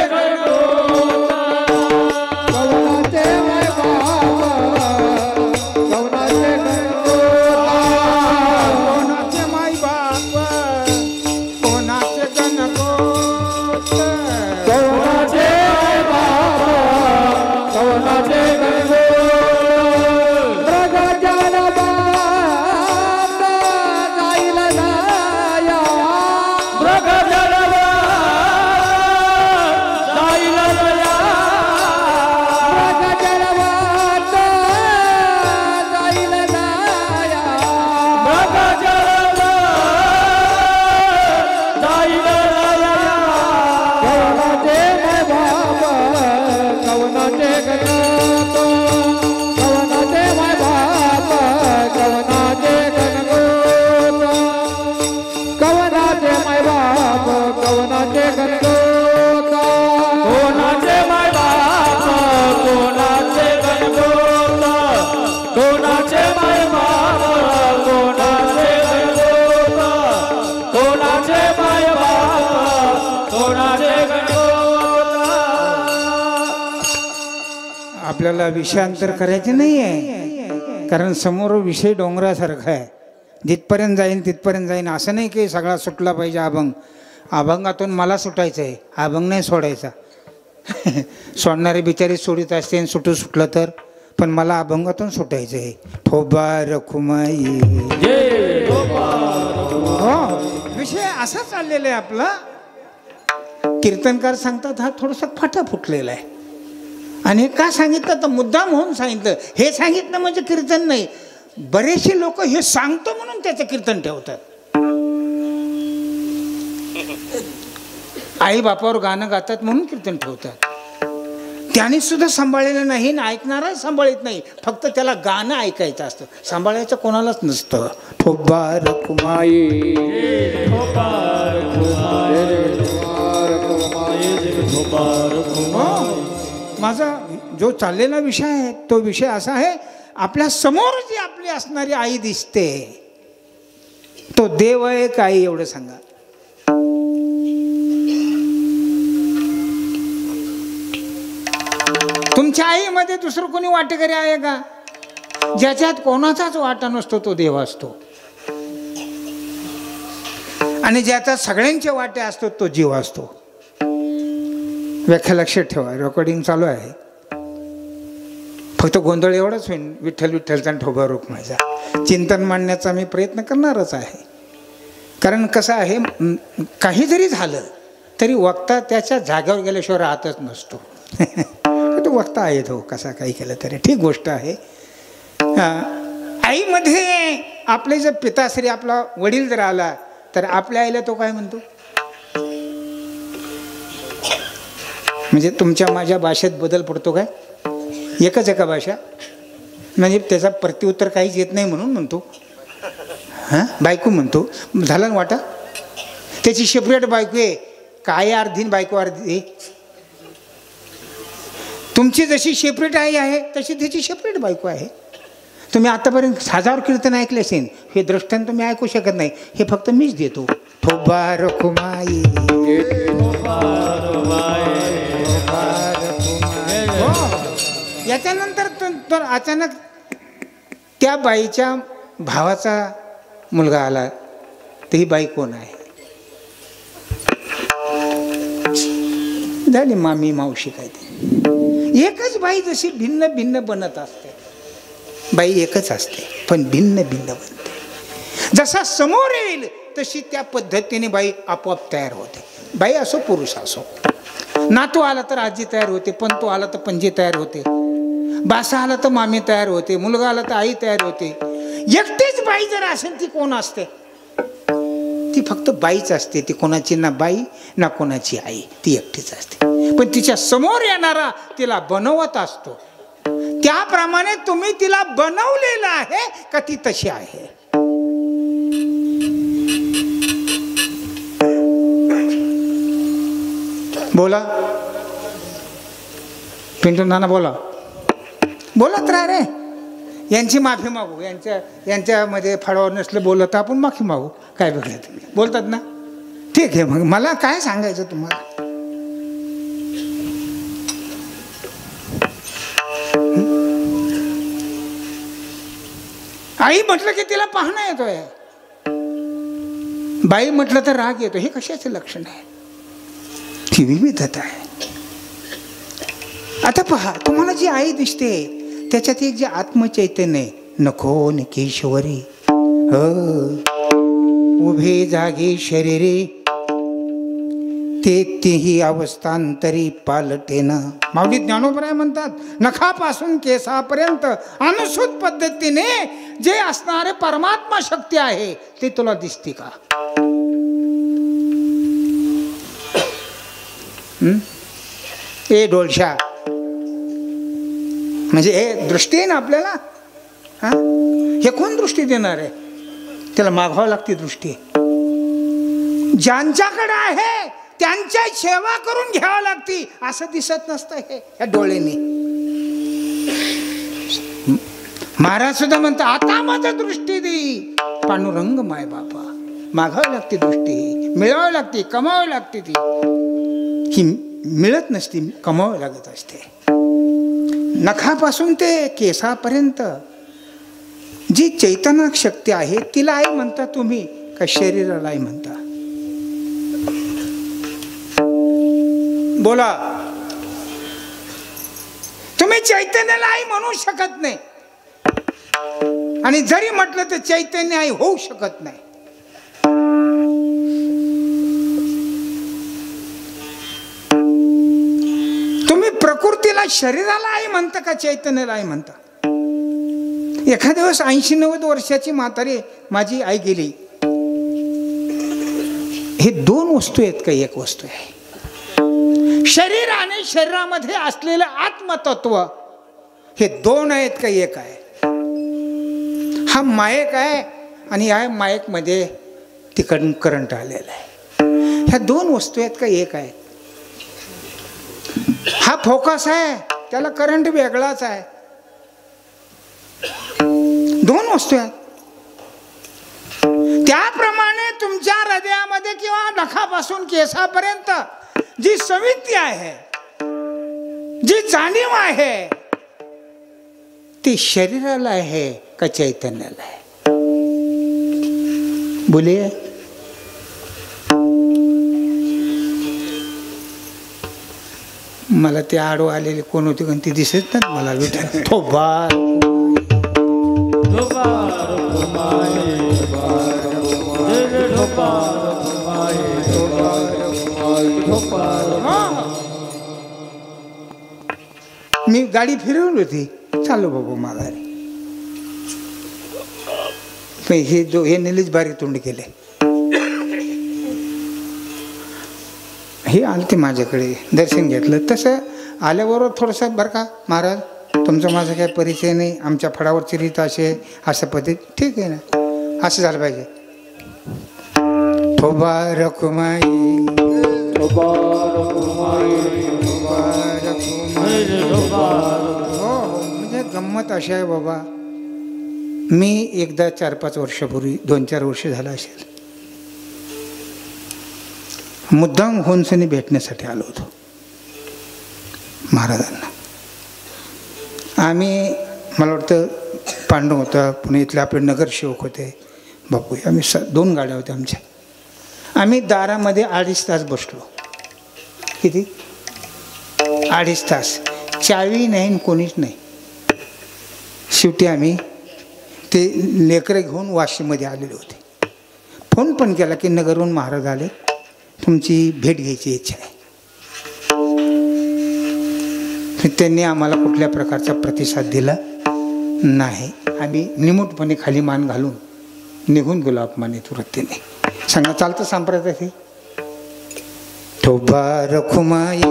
आपल्याला विषयांतर करायचे नाही आहे, कारण समोर विषय डोंगरासारखा आहे. जिथपर्यंत तिथपर्यंत जाईन. असं नाही की सगळा सुटला पाहिजे अभंग. अभंगातून मला सुटायचं आहे, अभंग नाही सोडायचा. सोडणारे बिचारे सोडित असते आणि सुटलं तर, पण मला अभंगातून सुटायचं आहे. ठोबा रखुमाई हो, विषय असा चाललेला आहे आपला. कीर्तनकार सांगतात हा थोडासा फाटा फुटलेला आहे. आणि का सांगितलं तर मुद्दाम होऊन सांगितलं. हे सांगितलं म्हणजे कीर्तन नाही. बरेचसे लोक हे सांगतो म्हणून त्याचं कीर्तन ठेवतात. आई बापावर गाणं गातात म्हणून कीर्तन ठेवतात. त्याने सुद्धा सांभाळलेलं नाही ना ऐकणारा सांभाळत नाही. फक्त त्याला गाणं ऐकायचं असतं, सांभाळायचं कोणालाच नसतं. ठोबार कुमाई माझा जो चाललेला विषय आहे तो विषय असा आहे, आपल्या समोर जी आपली असणारी आई दिसते तो देव आहे का आई, एवढं सांगा. तुमच्या आईमध्ये दुसरं कोणी वाटेकरी आहे का? ज्याच्यात कोणाचाच वाटा नसतो तो देव असतो, आणि ज्याचा सगळ्यांचे वाटे असतो तो जीव असतो. व्याख्या लक्षात ठेवा. रेकॉर्डिंग चालू आहे. फक्त गोंधळ एवढाच होईल, विठ्ठल विठ्ठलचा ठोबा रोख माझा. चिंतन मांडण्याचा मी प्रयत्न करणारच आहे. कारण कसं आहे, काही जरी झालं तरी वक्ता त्याच्या जागेवर गेल्याशिवाय राहतच नसतो. तो वक्ता आहे, तो कसा काही केलं तरी ठीक गोष्ट आहे. आईमध्ये आपले जर पिताश्री आपला वडील जर आला तर आपल्या आईला तो काय म्हणतो? म्हणजे तुमच्या माझ्या भाषेत बदल पडतो काय? एकच एका भाषा, म्हणजे त्याचा प्रत्युत्तर काहीच येत नाही म्हणून म्हणतो. हां, बायको म्हणतो. झाला ना वाटा? त्याची सेपरेट बायको आहे. काय अर्धीन बायको अर्धी. तुमची जशी सेपरेट आई आहे तशी त्याची सेपरेट बायको आहे. तुम्ही आतापर्यंत 1000 कीर्तन ऐकले असेल. हे दृष्टांत तुम्ही ऐकू शकत नाही, हे फक्त मीच देतो. ठोबा रखुमाई याच्यानंतर तर अचानक त्या बाईच्या भावाचा मुलगा आला. तर ही बाई कोण आहे? झाली मामी मावशी काय ते. एकच बाई जशी भिन्न भिन्न बनत असते, बाई एकच असते पण भिन्न भिन्न बनते. जसा समोर येईल तशी त्या पद्धतीने बाई आपोआप तयार होते. बाई असो पुरुष असो. नातू आला तर आजी तयार होते, पंतू आला तर पणजी तयार होते, बासा आला तर मामी तयार होते, मुलगा आला तर आई तयार होते. एकटीच बाई जर असेल ती कोण असते? ती फक्त बाईच असते. ती कोणाची ना बाई ना कोणाची आई, ती एकटीच असते. पण तिच्या समोर येणारा तिला बनवत असतो. त्याप्रमाणे तुम्ही तिला बनवलेलं आहे का ती तशी आहे? बोला पिंटू नाना, बोला. बोलत राहा रे. यांची माफी मागू. यांच्यामध्ये फळावर नसलं बोलत तर आपण माफी मागू. काय बघायचं, बोलतात ना, ठीक आहे. मग मला काय सांगायचं तुम्हाला? आई म्हटलं की तिला पाहणं येतोय, बाई म्हटलं तर राग येतो. हे कशाचं लक्षण आहे? ही विविधता आहे. आता पहा, तुम्हाला जी आई दिसते त्याच्यात एक जे आत्मचैतन्य आहे, नको निकेश्वरी उभे जागे शरीरे तेही अवस्थांतरी पालटेना. माऊली ज्ञानोबराय म्हणतात, नखापासून केसापर्यंत अनुसूत पद्धतीने जे असणारे परमात्मा शक्ती आहे ते तुला दिसते का? ए डोळशा, म्हणजे हे दृष्टी आहे ना आपल्याला. हा, हे कोण दृष्टी देणार आहे? त्याला मागावं लागते दृष्टी. ज्यांच्याकडे आहे त्यांच्या सेवा करून घ्यावं लागते. असं दिसत नसतं हे ह्या डोळ्याने. महाराज सुद्धा म्हणतात, आता माझं दृष्टी दे पांडुरंग माय बापा. मागावं लागते दृष्टी, मिळवावी लागते, कमावी लागते. ती ही मिळत नसती, कमावी लागत असते. नखापासून ते केसापर्यंत जी चैतन्य शक्ती आहे तिला आई म्हणता तुम्ही का शरीराला आई म्हणता? बोला. तुम्ही चैतन्याला आई म्हणू शकत नाही, आणि जरी म्हटलं तर चैतन्य आई होऊ शकत नाही. तुम्ही प्रकृतीला, शरीराला आई म्हणता का चैतन्याला आई म्हणता? एखाद्या दिवस 80-90 वर्षाची म्हातारी माझी आई गेली. हे दोन वस्तू आहेत का एक वस्तू आहे? शरीर आणि शरीरामध्ये असलेलं आत्मतत्व हे दोन आहेत का एक आहे? हा मायक आहे आणि या मायक मध्ये तिकडून करंट आलेला आहे. ह्या दोन वस्तू आहेत का एक आहे? हा फोकस आहे, त्याला करंट वेगळाच आहे. दोन वस्तू आहेत. त्याप्रमाणे तुमच्या हृदयामध्ये किंवा नखापासून केसापर्यंत जी सविती आहे, जी जाणीव आहे, ती शरीराला आहे का चैतन्याला आहे? बोलिये. मला ते आडो आलेले कोण होते पण ती दिसत नाही मला. विठ्ठल थोबार मी गाडी फिरवली होती, चालू बाबू माघारी. हे निलेश भारी तोंड केले. हे आलते माझ्याकडे, दर्शन घेतलं. तसं आल्याबरोबर थोडंसं बरं का महाराज, तुमचा माझा काही परिचय नाही, आमच्या फळावरची रीत असे असं पद्धत, ठीक आहे ना, असं झालं पाहिजे. थोबा रखुमाई म्हणजे गंमत अशी आहे बाबा. मी एकदा 4-5 वर्षापूर्वी, 2-4 वर्ष झालं असेल, मुद्दाम होनसनी भेटण्यासाठी आलो होतो महाराजांना. आम्ही, मला वाटतं पांडू होता, पुणे इथले आपले नगरसेवक होते बापू, आम्ही 2 गाड्या होत्या आमच्या. आम्ही दारामध्ये 2.5 तास बसलो. किती? 2.5 तास. चावी नाही आणि कोणीच नाही. शेवटी आम्ही ते लेकरं घेऊन वाशीमध्ये आलेले होते. फोन पण केला की नगरहून महाराज आले, तुमची भेट घ्यायची इच्छा आहे. त्यांनी आम्हाला कुठल्या प्रकारचा प्रतिसाद दिला नाही. आम्ही निमूटपणे खाली मान घालून निघून गेलो अपमानित वृत्तीने. सांगा चालतं संप्रदाय हे? ठोबा रखुमाई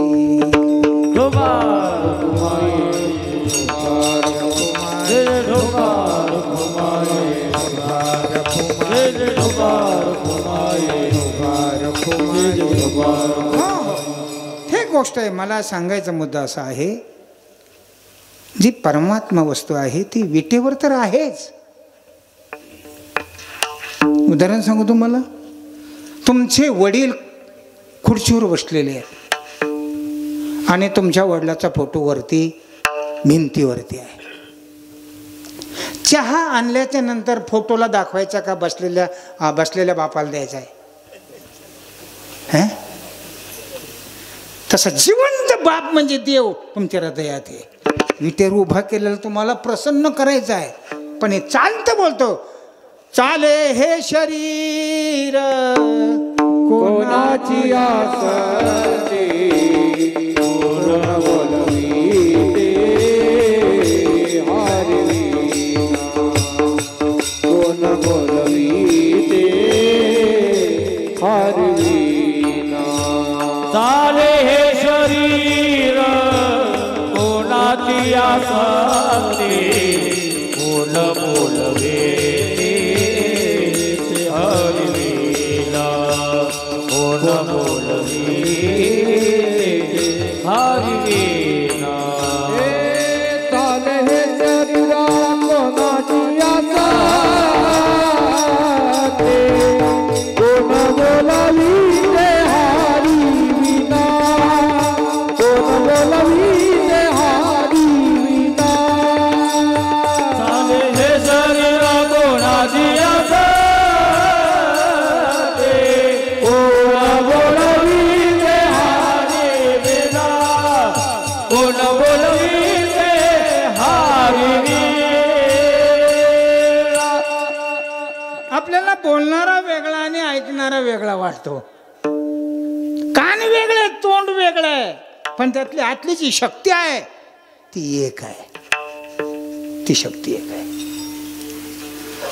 हे गोष्ट आहे. मला सांगायचा मुद्दा असा आहे, जी परमात्मा वस्तू आहे ती विटेवर तर आहेच. उदाहरण सांगू तुम्हाला, तुमचे वडील खुर्चीवर बसलेले आहेत आणि तुमच्या वडिलाचा फोटो वरती भिंतीवरती आहे. चहा आणल्याच्या नंतर फोटोला दाखवायचा का बसलेल्या बापाला द्यायचा आहे? तसा जिवंत बाप म्हणजे देव तुमच्या हृदयात आहे. विटेवर उभा केलेला तुम्हाला प्रसन्न करायचा आहे. पण हे चालतं बोलतो, चाले हे शरीर कोणाची आसते, कोण बोलवीते हरवीना, कोण बोलवीते हरवीना. चाले हे शरीर कोणाची आसते, कोण बोलवे हरवीला, कोण बोलवे हरवीला. चाले हे शरीरा कोणाची आसते, कोण बोलवीते हरवीना, कोण बोलवीते हरवीना. चाले हे शरीर कोणाची आसते, कोण बोलविते हरवीला, कोण बोलविते हरवीला. आपल्याला बोलणारा वेगळा आणि ऐकणारा वेगळा वाटतो. कान वेगळे, तोंड वेगळं आहे, पण त्यातली आतली जी शक्ती आहे ती एक आहे. ती शक्ती एक आहे.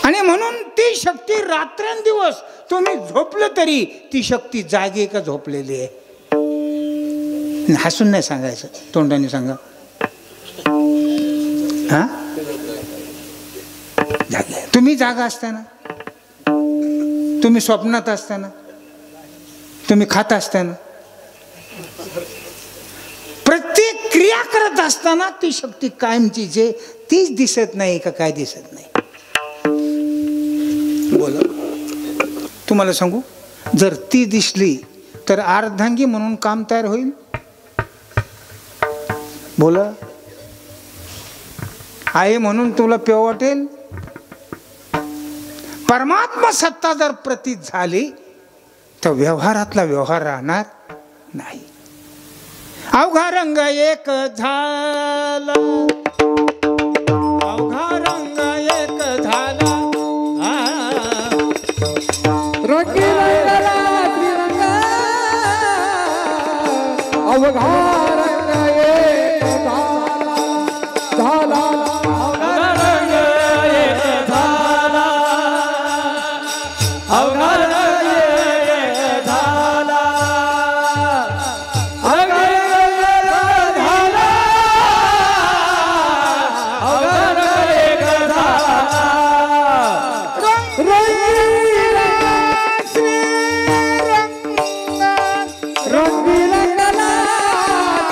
आणि म्हणून ती शक्ती रात्रंदिवस तुम्ही झोपलं तरी ती शक्ती जागी का झोपलेली आहे. हसून नाही सांगायचं, तोंडाने सांगा. हा, जागे. तुम्ही जागा असताना, तुम्ही स्वप्नात असताना, तुम्ही खात असताना, प्रत्येक क्रिया करत असताना ती शक्ती कायमची जे तीच दिसत नाही का? काय दिसत नाही? बोला. तुम्हाला सांगू, जर ती दिसली तर अर्धांगी म्हणून काम तयार होईल. बोला. आहे म्हणून तुला पेव वाटेल. परमात्मा सत्ता जर प्रतीत झाली तर व्यवहारातला व्यवहार राहणार नाही. अवघा रंग एक झाला, अवघा रंग एक झाला, रंगी रंगला त्रिरंग, अवघा रंग एक झाला, झाला. अवघा रंग एक झाला, अवघा रंग एक झाला, अवघा रंग झाला, अवघा रंग एक झाला. रंगी रंगला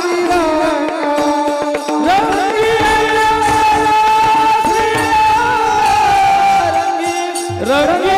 त्रिरंग, रंगी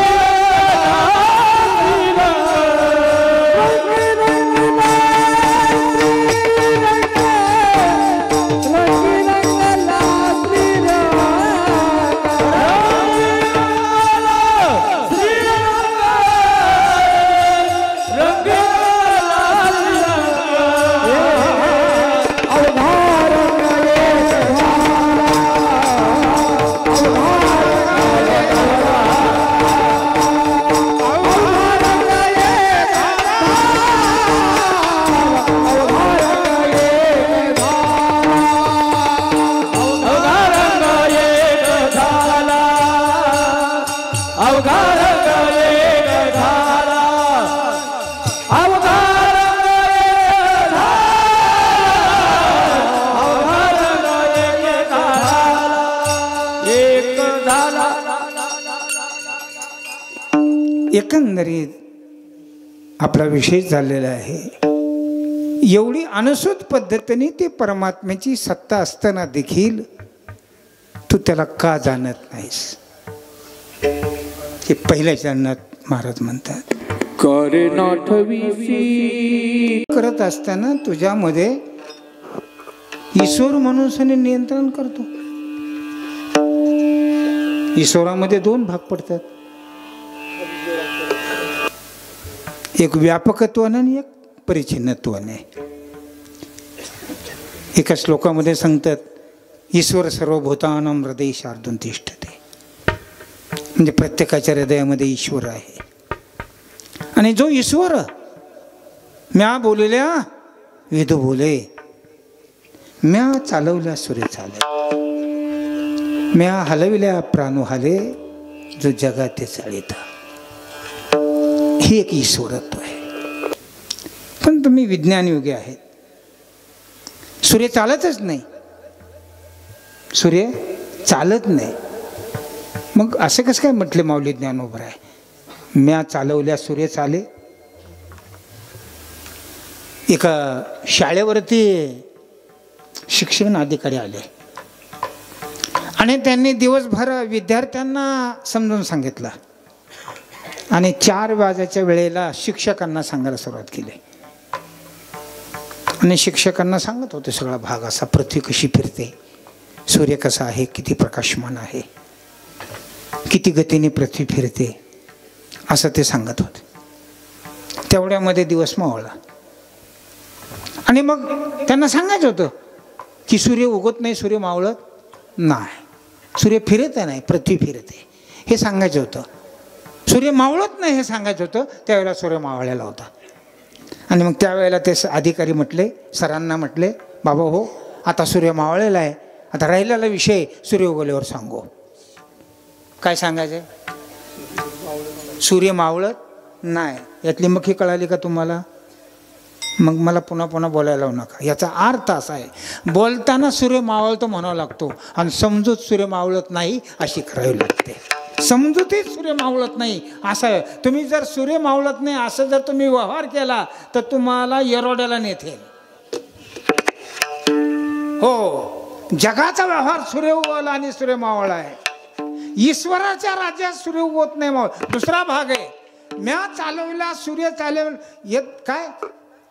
एकंदरीत आपला विषय झालेला आहे. एवढी अनुसूत पद्धतीने ते परमात्म्याची सत्ता असताना देखील तू त्याला का जाणत नाहीस, हे पहिल्या चरणात महाराज म्हणतात. करे नाठवीसी करत असताना तुझ्यामध्ये ईश्वर मनुष्याने नियंत्रण करतो. ईश्वरामध्ये दोन भाग पडतात, एक व्यापकत्वाने आणि एक परिच्छिन्नत्वाने. एका श्लोकामध्ये सांगतात, ईश्वर सर्वभूतानां हृदय शार्दूल तिष्ठते. म्हणजे प्रत्येकाच्या हृदयामध्ये ईश्वर आहे. आणि जो ईश्वर म्या बोलल्या वेद बोले, म्या चालवल्या सूर्य चाले, म्या हलविल्या प्राणू हाले, जो जगात ते चालिता. ही एक ईश्वरत्व आहे. पण तुम्ही विज्ञानयुगी आहेत, सूर्य चालतच नाही, सूर्य चालत नाही. मग असं कसं काय म्हटले माऊली ज्ञानोबा आहे, म्या चालवल्या सूर्य चाले. एका शाळेवरती शिक्षण अधिकारी आले आणि त्यांनी दिवसभर विद्यार्थ्यांना समजून सांगितलं आणि 4 वाजाच्या वेळेला शिक्षकांना सांगायला सुरुवात केली. आणि शिक्षकांना सांगत होते सगळा भाग असा, पृथ्वी कशी फिरते, सूर्य कसा आहे, किती प्रकाशमान आहे, किती गतीने पृथ्वी फिरते, असं ते सांगत होते. तेवढ्यामध्ये दिवस मावळला आणि मग त्यांना सांगायचं होतं की सूर्य उगत नाही, सूर्य मावळत नाही, सूर्य फिरत नाही, पृथ्वी फिरते, हे सांगायचं होतं. सूर्य मावळत नाही हे सांगायचं होतं. त्यावेळेला सूर्य मावळलेला होता. आणि मग त्यावेळेला ते अधिकारी म्हटले, सरांना म्हटले, बाबा हो आता सूर्य मावळलेला आहे, आता राहिलेला विषय सूर्य उगवल्यावर सांगू. काय सांगायचं? सूर्य मावळत नाही. यातली मखी कळाली का तुम्हाला? मग मला पुन्हा पुन्हा बोलायला लावू नका. याचा अर्थ असा आहे, बोलताना सूर्य मावळतो म्हणावा लागतो आणि समजूत सूर्य मावळत नाही अशी करावी लागते. समजुतीत सूर्य मावळत नाही असं आहे. तुम्ही जर सूर्य मावळत नाही असं जर तुम्ही व्यवहार केला तर तुम्हाला येरोड्याला नेते. हो, जगाचा व्यवहार सूर्य उगवला आणि सूर्य मावळला आहे. ईश्वराच्या राज्यात सूर्य उगवत नाही मावळ. दुसरा भाग आहे, म्या चालवला सूर्य चालव येत काय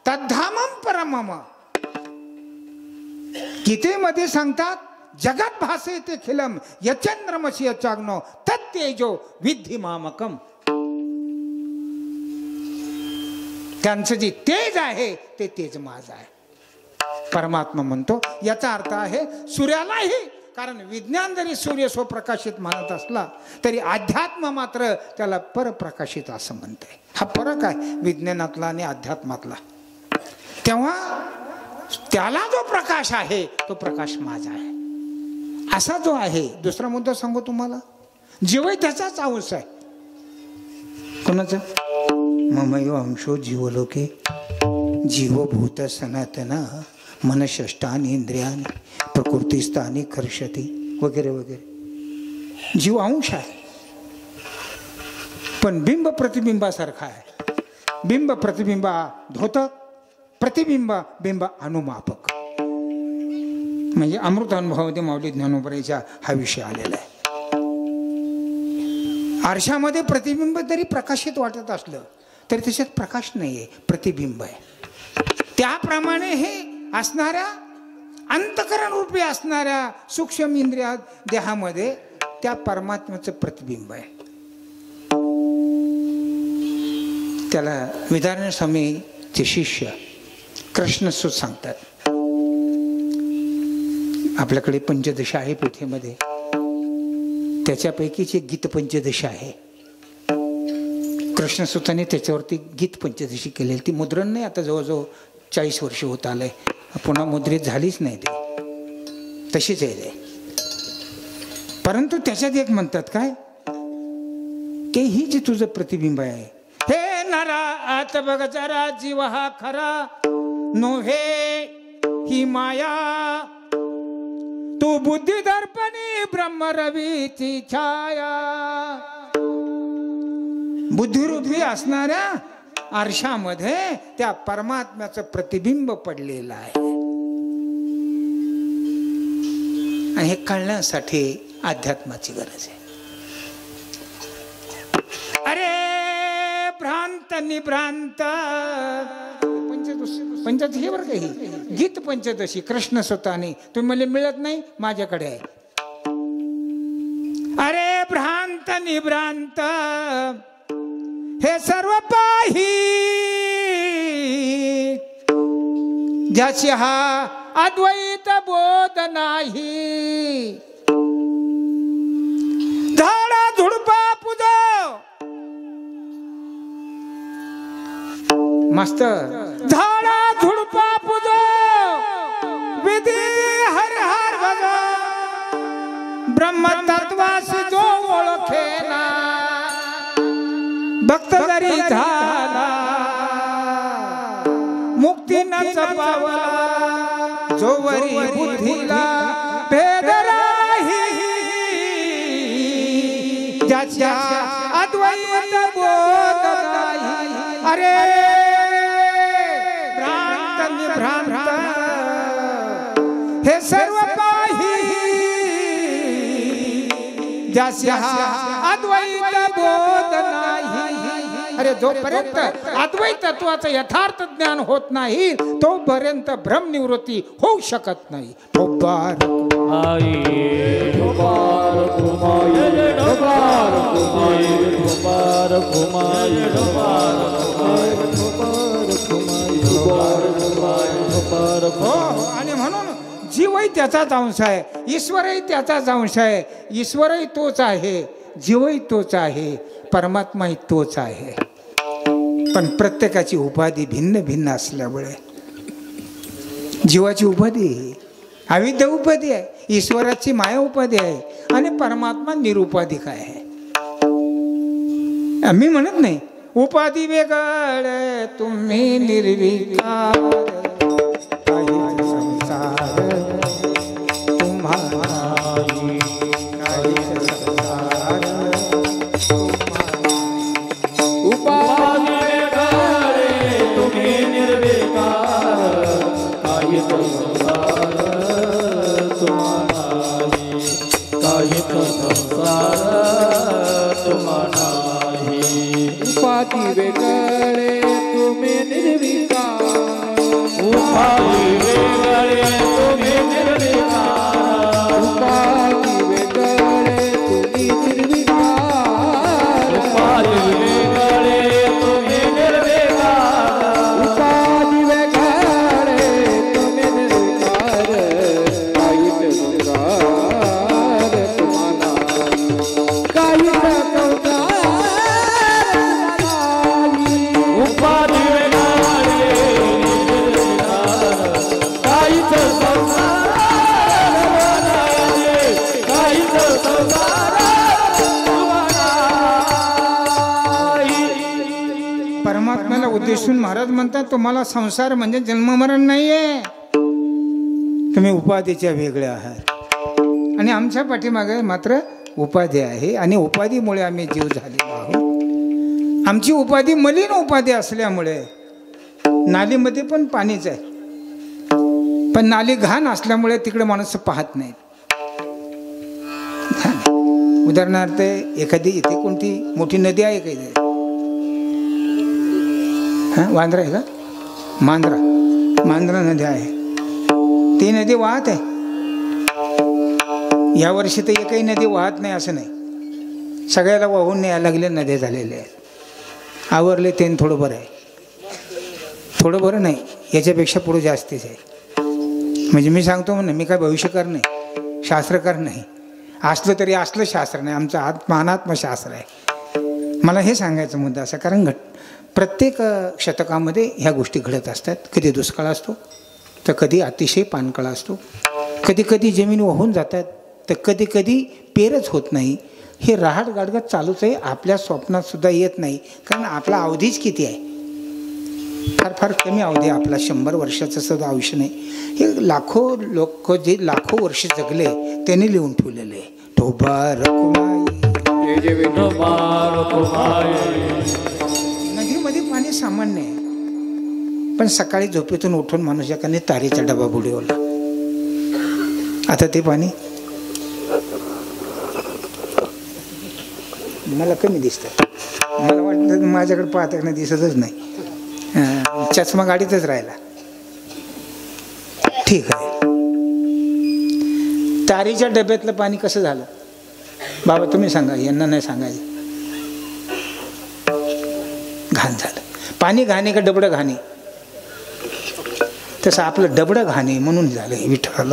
तद्धामम परमम. गीतेमध्ये सांगतात, जगत भासे ते खिलम यचंद्रमसी यचाग्नो तत्तेजो विद्धी मामकम. त्यांचं जे तेज आहे ते तेज माझं आहे, परमात्मा म्हणतो. याचा अर्थ आहे सूर्यालाही, कारण विज्ञान जरी सूर्य स्वप्रकाशित मानत असला तरी अध्यात्म मात्र त्याला परप्रकाशित असं म्हणते. हा फरक आहे विज्ञानातला आणि अध्यात्मातला. तेव्हा त्याला जो प्रकाश आहे तो प्रकाश माझा आहे असा जो आहे. दुसरा मुद्दा सांगू तुम्हाला, जीवही त्याचाच अंश आहे. कोणाचा? ममयो अंशो जीवलोके जीवभूत सनातन मनषष्टानी इंद्रियानी प्रकृतीस्थानी कर्षती वगैरे वगैरे. जीव अंश आहे पण बिंब प्रतिबिंबासारखा आहे. बिंब प्रतिबिंबा धोतक, प्रतिबिंब बिंब अनुमापक. म्हणजे अमृत अनुभवामध्ये माऊली ज्ञानोबराच्या हा विषय आलेला आहे. आरशामध्ये प्रतिबिंब जरी प्रकाशित वाटत असलं तरी त्याच्यात प्रकाश नाही आहे, प्रतिबिंब आहे. त्याप्रमाणे हे असणाऱ्या अंतकरण रूपी असणाऱ्या सूक्ष्म इंद्रिया देहामध्ये त्या परमात्म्याचं प्रतिबिंब आहे. त्याला विदारण्य स्वामीचे शिष्य कृष्णसूत सांगतात. आपल्याकडे पंचदशी आहे पृथ्वीमध्ये, त्याच्यापैकीच एक गीत पंचदशी आहे. कृष्णसूताने त्याच्यावरती गीत पंचदशी केलेली. ती मुद्रण नाही, आता जवळजवळ 40 वर्ष होत आलंय, पुन्हा मुद्रित झालीच नाही ती, तशीच आहे ते. परंतु त्याच्यात एक म्हणतात काय, की ही जी तुझं प्रतिबिंब आहे, हे नरा आत बघ जरा जीव हा खरा नोहे ही माया, तू बुद्धी दर्पणी ब्रह्म रवीची छाया. बुद्धिरूपी असणाऱ्या आरशामध्ये त्या परमात्म्याचं प्रतिबिंब पडलेलं आहे. आणि हे कळण्यासाठी अध्यात्माची गरज आहे. अरे भ्रांत निभ्रांत पंचदशी बरं का, ही गीत पंचदशी कृष्ण स्वतःने, तुम्ही मला मिळत नाही, माझ्याकडे आहे. अरे भ्रांत निभ्रांत हे सर्व पाही, ज्याची हा अद्वैत बोध नाही. झाडा झुडपा पूजा मास्तर, झाडा झुडपा पूजा विधी हर हर भजा, ब्रह्म तत्वासी जो ओळखेना भक्त जरी झाला, मुक्ती न पावला जोवरी बुद्धीला भेद राही, ज्याच्या अद्वैत बोध नाही. अरे भ्रांत निभ्रांत हे सर्व काही, ज्याच्या अद्वैत बोध नाही. अरे जोपर्यंत अद्वैत तत्वाचं यथार्थ ज्ञान होत नाही तोपर्यंत भ्रमनिवृत्ती होऊ शकत नाही. आणि म्हणून जीवही त्याचाच अंश आहे, ईश्वरही त्याचाच अंश आहे. ईश्वरही तोच आहे, जीवही तोच आहे, परमात्माही तोच आहे. पण प्रत्येकाची उपाधी भिन्न भिन्न असल्यामुळे जीवाची उपाधी अविद्या उपाधी आहे, ईश्वराची माया उपाधी आहे, आणि परमात्मा निरुपाधिक आहे. आम्ही म्हणत नाही उपाधी वेगळ तुम्ही निर्विकार, संसार तुम्हाला उपाधी वेगळे तुम्ही निर्विकार, उपाधी वेगळे तुम्ही निर्विकार, उपाधी वेगळे तुम्ही निर्विकार, उपाधी वेगळे तुम्ही निर्विकार, उपाधी वेगळे तुम्ही निर्विकार, काही संसार तुम्हाला काही परमात्म्याला उद्देशून महाराज म्हणतात तुम्हाला संसार म्हणजे जन्ममरण नाहीये, तुम्ही उपाधीच्या वेगळ्या आहात. आणि आमच्या पाठीमागे मात्र उपाधी आहे, आणि उपाधीमुळे आम्ही जीव झालेलो आहोत. आमची उपाधी मलिन उपाधी असल्यामुळे नालीमध्ये पण पाणीच आहे, पण नाली घाण असल्यामुळे तिकडे माणूस पाहत नाही. उदाहरणार्थ एखादी इथे कोणती मोठी नदी आहे का इथे, वांद्रा आहे का, मांजरा नदी आहे, ती नदी वाहत आहे. यावर्षी तर एकही नदी वाहत नाही असं नाही, सगळ्याला वाहून न्यायला लागले नद्या झालेल्या आहेत. आवरले ते थोडं बरं आहे, थोडं बरं नाही, याच्यापेक्षा पुढे जास्तीच आहे. म्हणजे मी सांगतो म्हणून मी काय भविष्यकार नाही, शास्त्रकार नाही, असलं तरी असलं शास्त्र नाही, आमचं अनात्मशास्त्र आहे. मला हे सांगायचं मुद्दा असा, कारण प्रत्येक शतकामध्ये ह्या गोष्टी घडत असतात. कधी दुष्काळ असतो तर कधी अतिशय पानकाळ असतो, कधी कधी जमीन वाहून जातात तर कधी कधी पेरच होत नाही. हे रहाट गाडगत चालूच आहे, आपल्या स्वप्नात सुद्धा येत नाही, कारण आपला अवधीच किती आहे, फार फार कमी अवधी, आपला 100 वर्षाचं सुद्धा आयुष्य नाही. हे लाखो लोक जे लाखो वर्ष जगले त्यांनी लिहून ठेवलेले आहे. ढोबा रखुमाई जे नदीमध्ये पाणी सामान्य आहे, पण सकाळी झोपेतून उठून माणूस एकाने तारेचा डबा बुडवला, आता ते पाणी मला कमी दिसतं. मला वाटतं माझ्याकडे पाहताना दिसतच नाही, चष्मा गाडीतच राहिला. ठीक आहे, तारीच्या डब्यातलं पाणी कसं झालं बाबा तुम्ही सांगा, यांना नाही सांगायचं. घाण झालं पाणी, घाणे का डबडं घाणे, तसं आपलं डबडं घाणे म्हणून झालं विठ्ठल.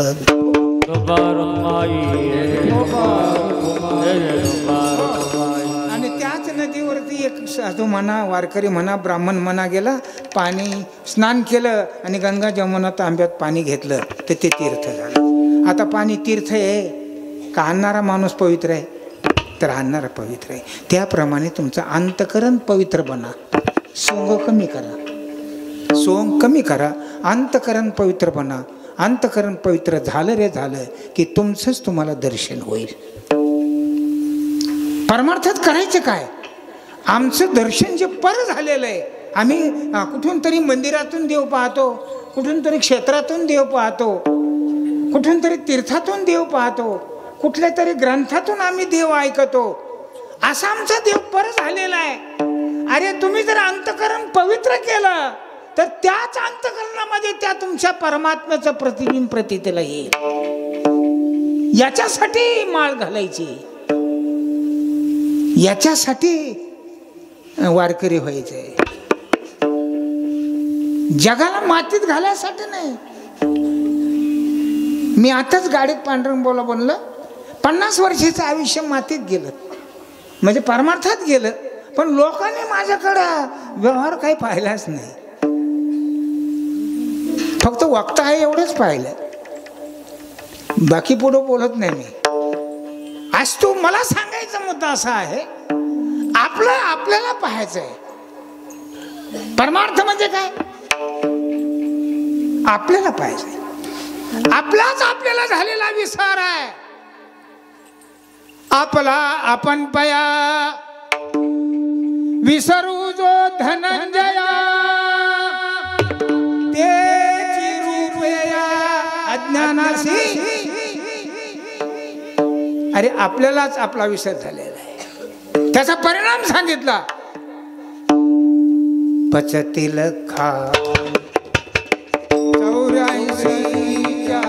आणि त्याच नदीवरती एक साधू म्हणा, वारकरी म्हणा, ब्राह्मण म्हणा गेला, पाणी स्नान केलं आणि गंगा जमुना तांब्यात पाणी घेतलं तर ते तीर्थ झालं. आता पाणी तीर्थ आहे का आणणारा माणूस पवित्र आहे? तर आणणारा पवित्र आहे. त्याप्रमाणे तुमचं अंतकरण पवित्र बना, सोंग कमी करा, सोंग कमी करा, अंतकरण पवित्र बना. अंतकरण पवित्र झालं रे झालं की तुमचंच तुम्हाला दर्शन होईल. परमार्थात करायचं काय? आमचं दर्शन जे पर झालेलं आहे, आम्ही कुठून तरी मंदिरातून देव पाहतो, कुठून तरी क्षेत्रातून देव पाहतो, कुठून तरी तीर्थातून देव पाहतो, कुठल्या तरी ग्रंथातून आम्ही देव ऐकतो, असा आमचा देव पर झालेला आहे. अरे तुम्ही जर अंतकरण पवित्र केलं तर त्याच अंतकरणामध्ये त्या तुमच्या परमात्म्याचं प्रतिबिंब प्रतीतेला येईल. याच्यासाठी माळ घालायची, याच्यासाठी वारकरी व्हायचंय, जगाला मातीत घालायसाठी नाही. मी आताच गाडीत पांढरंग बोला बनलं, 50 वर्षाचं आयुष्य मातीत गेलं, म्हणजे परमार्थात गेलं, पण लोकांनी माझ्याकडं व्यवहार काही पाहिलाच नाही, फक्त वक्ता आहे एवढंच पाहिलं, बाकी पुढं बोलत नाही मी. आज तू मला सांगायचा मुद्दा असा आहे, आपल्याला पाहायचं आहे. परमार्थ म्हणजे काय? आपल्याला पाहायचंय. आपल्याला झालेला विसर आहे. आपला आपण पया विसरू जो धनंजया, तेची रूपया अज्ञानासी. अरे आपल्यालाच आपला विसर झालेला आहे. त्याचा परिणाम सांगितला. पचतील खा 84च्या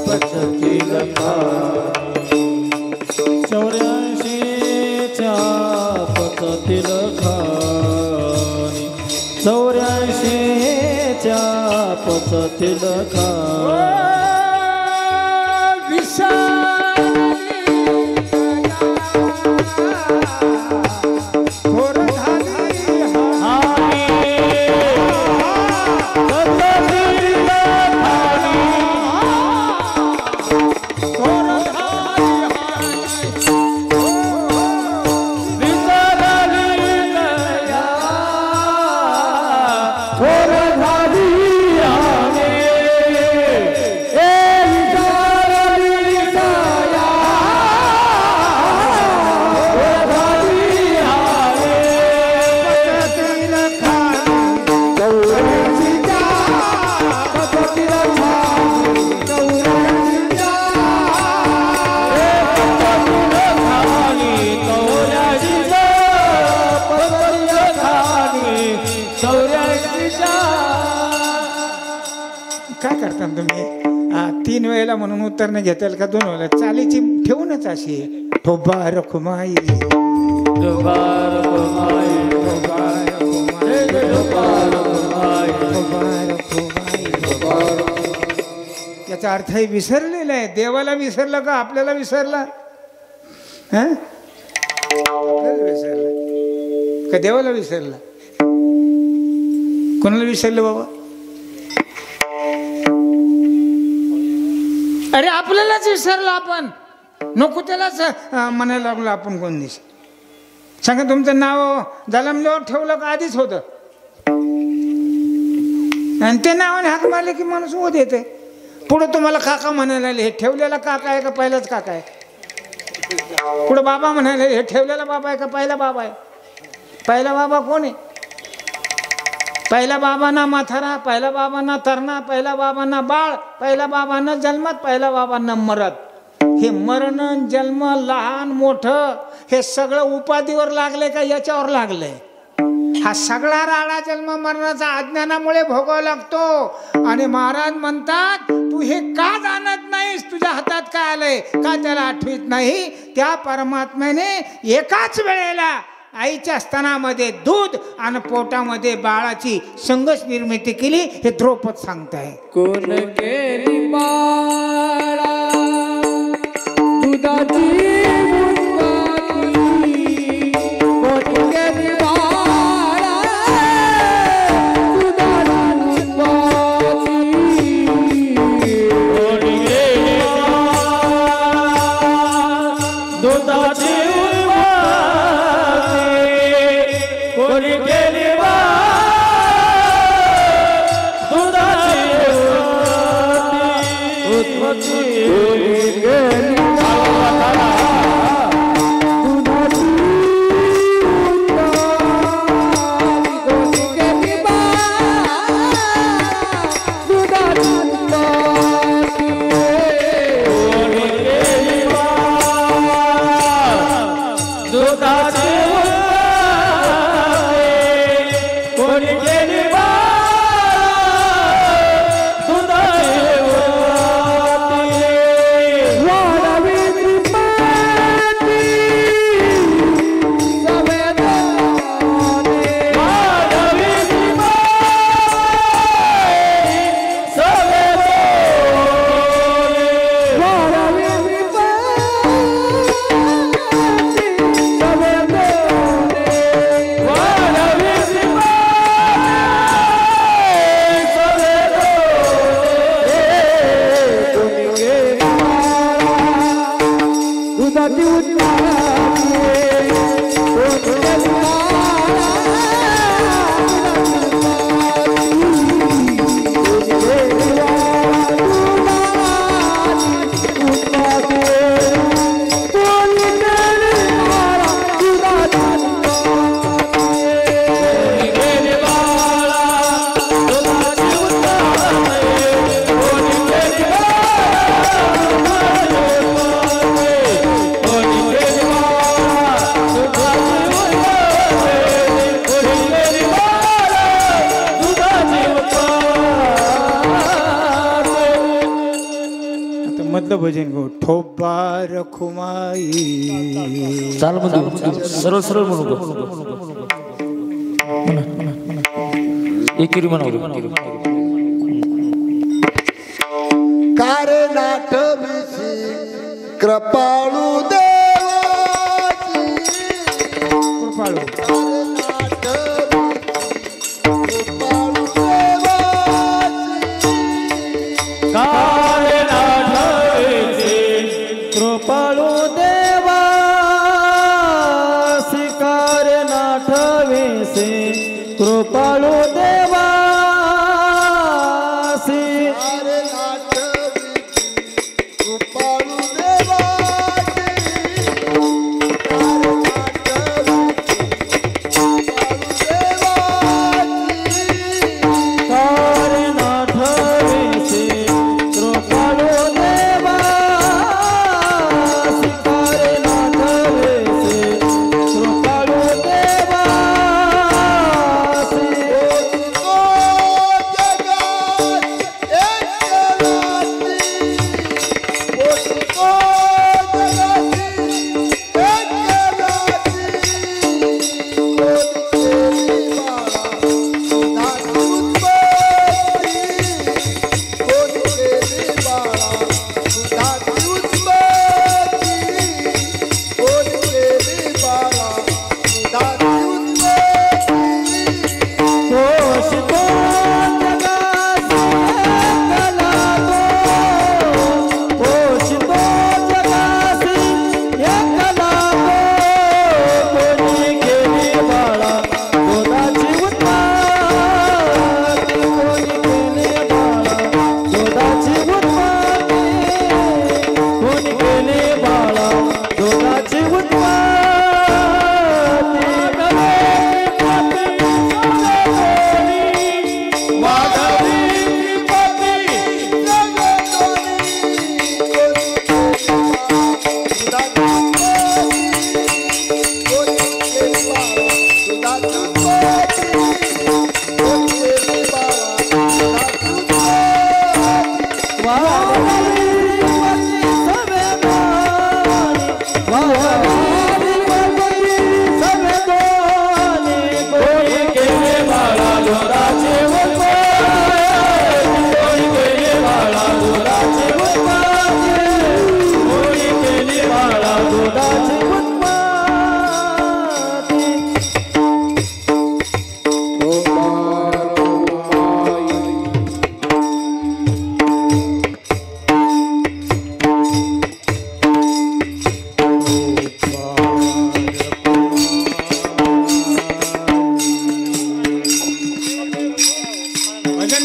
पचतील खा 84च्या पचतील खानी 84च्या पचतील खा म्हणून उत्तर नाही घेता येईल का? 2 वेळेला चालीची ठेवूनच अशी ठोबा रखुमाई याचा अर्थ हे विसरलेला आहे. देवाला विसरलं का आपल्याला विसरला? आपल्याला विसरला का देवाला विसरला? कोणाला विसरलं बाबा? अरे आपल्यालाच विसरला आपण. नको त्यालाच म्हणायला लागलो आपण. कोण दिवस सांगा तुमचं नाव जन्मल्यावर ठेवलं का आधीच होतं? आणि ते नावाने हाक मारले की माणूस होत येते. पुढे तुम्हाला काका म्हणायला लागले. हे ठेवलेला काका आहे का पहिलाच काका आहे? कुठं बाबा म्हणाले हे ठेवलेला बाबा आहे का पहिला बाबा आहे? पहिला बाबा कोण आहे? पहिला बाबा ना म्हातारा, पहिला बाबा ना तरणा, पहिला बाबा ना बाळ, पहिला बाबा ना जन्मत, पहिला बाबा ना मरत. हे मरण जन्म लहान मोठं हे सगळं उपाधीवर लागले का याच्यावर लागले? हा सगळा राडा जन्म मरणाचा अज्ञानामुळे भोगावा लागतो. आणि महाराज म्हणतात तू हे का जाणत नाहीस? तुझ्या हातात काय आलंय का त्याला आठवीत नाही? त्या परमात्म्याने एकाच वेळेला आईच्या स्तनामध्ये दूध आणि पोटामध्ये बाळाची संघच निर्मिती केली. हे द्रौपद सांगताय. कोण केली बाळा दुधाची उत्पत्ती, कोण केली बाळा दुधाची उत्पत्ती, कोण केली दुधाची कोणी केली मधलं भजन गो ठोबा रखुमाई. चाल म्हणजे सरळ सरळ म्हणू एकेरी म्हणा. कारे नाठविसी कृपाळू देवाची, कृपाळू कृपाळू देवाची, कारे नाठविसी कृपाळू देवासी, कारे नाठविसी कृपाळू देवासी, कारे नाठविसी कृपाळू देवाची, कारे नाठविसी कृपाळू देवाची, कारे नाठविसी कृपाळू देवासी, कारे नाठविसी कृपाळू देवासी,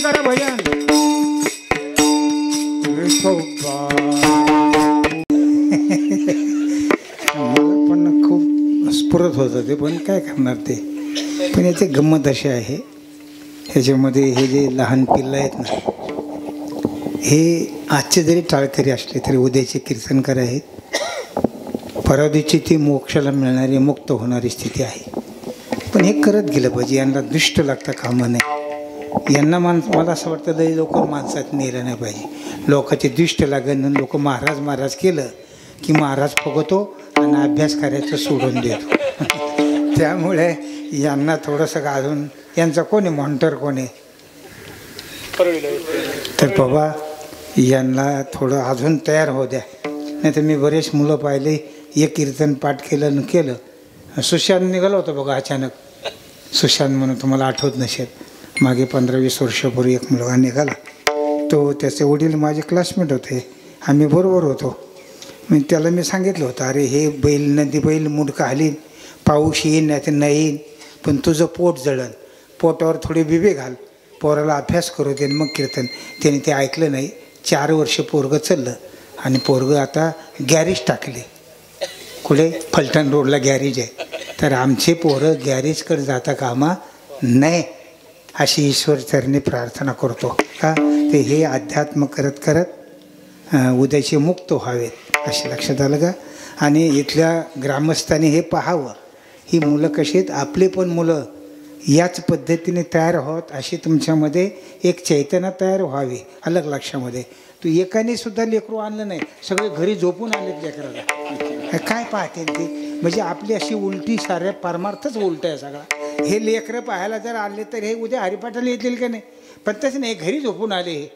करा भजन. विठोबा. मला पण खूप स्फुरत होतं ते, पण काय करणार ते. पण याची गंमत अशी आहे, ह्याच्यामध्ये हे जे लहान पिल्लं आहेत ना, हे आजचे जरी टाळकरी असले तरी उद्याचे कीर्तनकार आहेत. परवादीची ती मोक्षाला मिळणारी मुक्त होणारी स्थिती आहे. पण हे करत गेलं पाहिजे. यांना दुष्ट लागता कामा नये. यांना मला असं वाटतं लई लोक माणसात नेलं नाही पाहिजे. लोकांचे दुष्ट लागण लोक महाराज केलं की महाराज फुगतो आणि अभ्यास करायचं सोडून देतो. त्यामुळे यांना थोडंसं गाजून, यांचा कोण आहे मॉनिटर कोण आहे, तर बाबा यांना थोडं अजून तयार होऊ द्या. नाही तर मी बरेच मुलं पाहिले, एक कीर्तन पाठ केलं सुशांत निघाला होता बघा अचानक. सुशांत म्हणून तुम्हाला आठवत नसेल, मागे 15-20 वर्षापूर्वी एक मुलगा निघाला. तो त्याचे वडील माझे क्लासमेट होते, आम्ही बरोबर होतो. मी त्याला सांगितलं होतं, अरे हे नदी बैल मुडका हालीन, पाऊस येईन नाही तर नाही येईन, पण तुझं पोट जळण, पोटावर थोडे बिबे घाल, पोराला अभ्यास करू दे मग कीर्तन. त्याने ते ऐकलं नाही. 4 वर्ष पोरगं चाललं आणि पोरगं आता गॅरेज टाकले. कुठे? फलटण रोडला गॅरेज आहे. तर आमचे पोरं गॅरेजकडे जाता कामा नाही अशी ईश्वर चरणी प्रार्थना करतो का. ते हे अध्यात्म करत करत उद्याचे मुक्त व्हावेत असे लक्षात आलं का. आणि इथल्या ग्रामस्थांनी हे पाहावं, ही मुलं कशी आहेत, आपले पण मुलं याच पद्धतीने तयार होत अशी तुमच्यामध्ये एक चैतन्य तयार व्हावे. अलग लक्षामध्ये तू एकाने सुद्धा लेकरू आणलं नाही, सगळे घरी झोपून आलेत लेकराला. काय पाहते ते, म्हणजे आपली अशी उलटी साऱ्या परमार्थच उलट आहे सगळा. हे लेकरं पाहायला जर आले तर हे उद्या हरिपाठाला येतील का नाही. पण तसं नाही, घरी झोपून आले, हे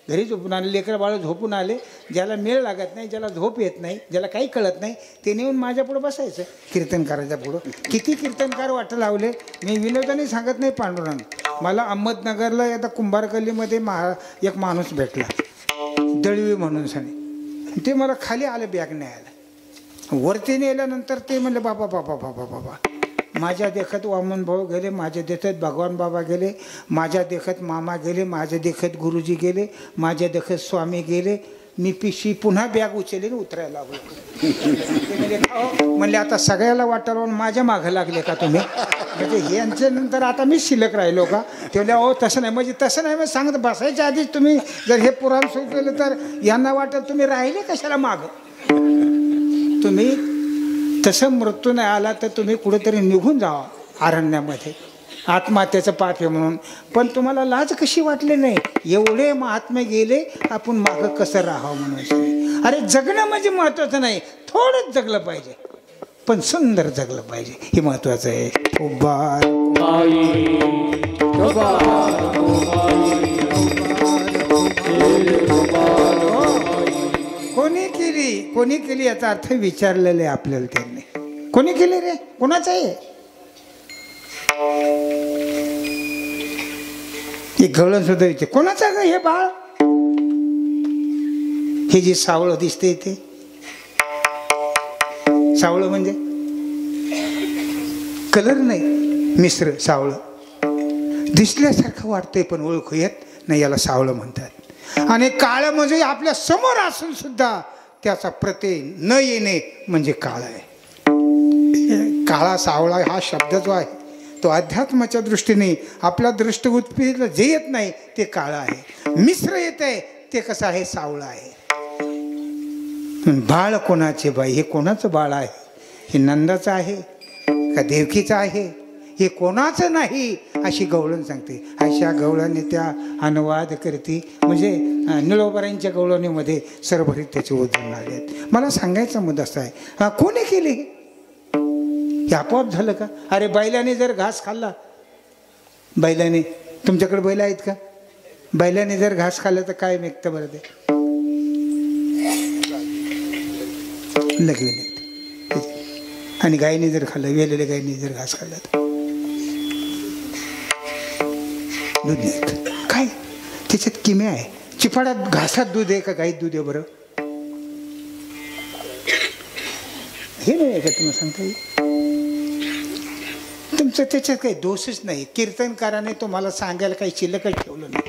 घरी झोपून आले, लेकरं बाळ झोपून आले. ज्याला मेळ लागत नाही, ज्याला झोप येत नाही, ज्याला काही कळत नाही, ते नेऊन माझ्या पुढं बसायचं कीर्तनकाराच्या पुढं. किती कीर्तनकार वाटं लावले. मी विनोदाने सांगत नाही पांडुरंग. मला अहमदनगरला आता कुंभार गल्लीमध्ये एक माणूस भेटला, दळवी म्हणून सांगे. ते मला खाली आलं बॅग न्यायला. वरती नेल्यानंतर ते म्हणले, बाबा बाबा बाबा बाबा, माझ्या देखत वामन भाऊ गेले, माझ्या देखत भगवान बाबा गेले, माझ्या देखत मामा गेले, माझ्या देखत गुरुजी गेले, माझ्या देखत स्वामी गेले. मी पिशी पुन्हा बॅग उचलली उतरायला लागलो. ते म्हणले आता सगळ्याला वाटायला लावून माझ्या मागं लागले का तुम्ही, म्हणजे यांच्यानंतर आता मी शिल्लक राहिलो का. ते म्हणले अहो तसं नाही, म्हणजे तसं नाही, मग सांगत बसायच्या आधीच तुम्ही जर हे पुराण सुरू केलं तर यांना वाटत तुम्ही राहिले कशाला मागं. तुम्ही तसं मृत्यू नाही आला तर तुम्ही कुठेतरी निघून जावा अरण्यामध्ये, आत्महत्याचं पाप आहे म्हणून. पण तुम्हाला लाज कशी वाटली नाही, एवढे महात्मे गेले, आपण मागं कसं राहावं म्हणून. अरे जगणं म्हणजे महत्त्वाचं नाही, थोडंच जगलं पाहिजे, पण सुंदर जगलं पाहिजे, हे महत्त्वाचं आहे. कोणी केली याचा अर्थ विचारलेलं आहे आपल्याला. त्यांनी कोणी केली रे, कोणाचं आहे हे गवळण सुद्धा विचार, कोणाचं हे बाळ, हे जे सावळं दिसते इथे, सावळं म्हणजे कलर नाही, मिश्र सावळं दिसल्यासारखं वाटतंय पण ओळखू येत नाही, याला सावळं म्हणतात. आणि काळं म्हणजे आपल्या समोर असून सुद्धा त्याचा प्रत्यय न येणे म्हणजे काळ आहे. काळा सावळा हा शब्द जो आहे तो अध्यात्माच्या दृष्टीने आपल्या दृष्टिगोचरीला जे येत नाही ते काळं आहे. मिश्र येत आहे ते कसं आहे, सावळं आहे. बाळ कोणाचे बाई, हे कोणाचं बाळ आहे, हे नंदाचं आहे का देवकीचं आहे, हे कोणाचं नाही अशी गवळण सांगते. अशा गवळणी त्या अनुवाद करते, म्हणजे निळोबरांच्या गवळणीमध्ये सरभरीत त्याचे उदाहरण आले आहेत. मला सांगायचा मुद्दा असा आहे, कोणी केले हे आपोआप झालं का. अरे बैलाने जर घास खाल्ला, बैलाने, तुमच्याकडे बैल आहेत का, बैलाने जर घास खाल्ला तर काय निघतं बरं, ते लगले निघतं. आणि गायीने जर खाल्लं, वेलेल्या गायीने जर घास खाल्ला तर दूध निघतं. काय त्याच्यात किमे आहे. चिपाड्यात घासात दूध आहे का गाईत दूध आहे बरं, हे नाही का तुम्हाला सांगता येईल. तुमचं त्याच्यात काही दोषच नाही. कीर्तनकाराने तुम्हाला सांगायला काही शिल्लकच ठेवलं नाही.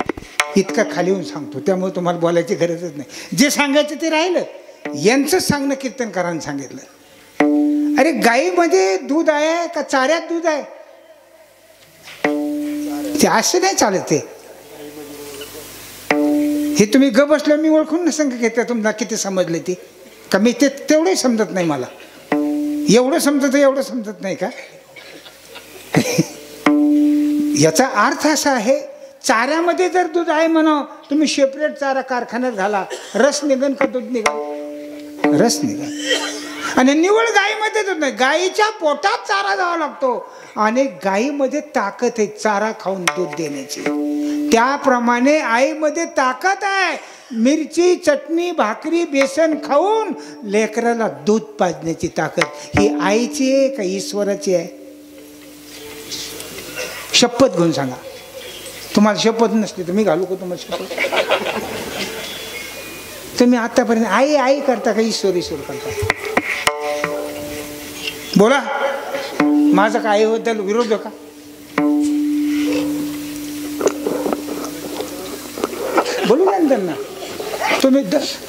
इतकं खाली येऊन सांगतो, त्यामुळे तुम्हाला बोलायची गरजच नाही. जे सांगायचं ते राहिलं. यांचंच सांगणं कीर्तनकारांनी सांगितलं. अरे गाईमध्ये दूध आहे का चाऱ्यात दूध आहे? ते असं नाही चालत. ते हे तुम्ही ग बसलं मी ओळखून नसंग घेता. तुम्हाला किती समजले ते का? मी ते तेवढंही समजत नाही मला. एवढं समजत एवढं समजत नाही का? याचा अर्थ असा आहे, चाऱ्यामध्ये जर दूध आहे म्हणा, तुम्ही सेपरेट चारा कारखान्यात घाला, रस निघन का दूध निघन? रस निघन. आणि निवळ गाईमध्ये दूध नाही, गाईच्या पोटात चारा जावा लागतो. आणि गाईमध्ये ताकद आहे चारा खाऊन दूध देण्याची. त्याप्रमाणे आईमध्ये ताकद आहे मिरची, चटणी, भाकरी, बेसन खाऊन लेकराला दूध पाजण्याची ताकद. ही आईची आहे का ईश्वराची आहे? शपथ घेऊन सांगा. तुम्हाला शपथ नसली तर मी घालू का तुम्हाला शपथ? तुम्ही आतापर्यंत आई आई करता का ईश्वर ईश्वर करता? बोला, माझा का आईबद्दल विरोध का? बोलू ना त्यांना.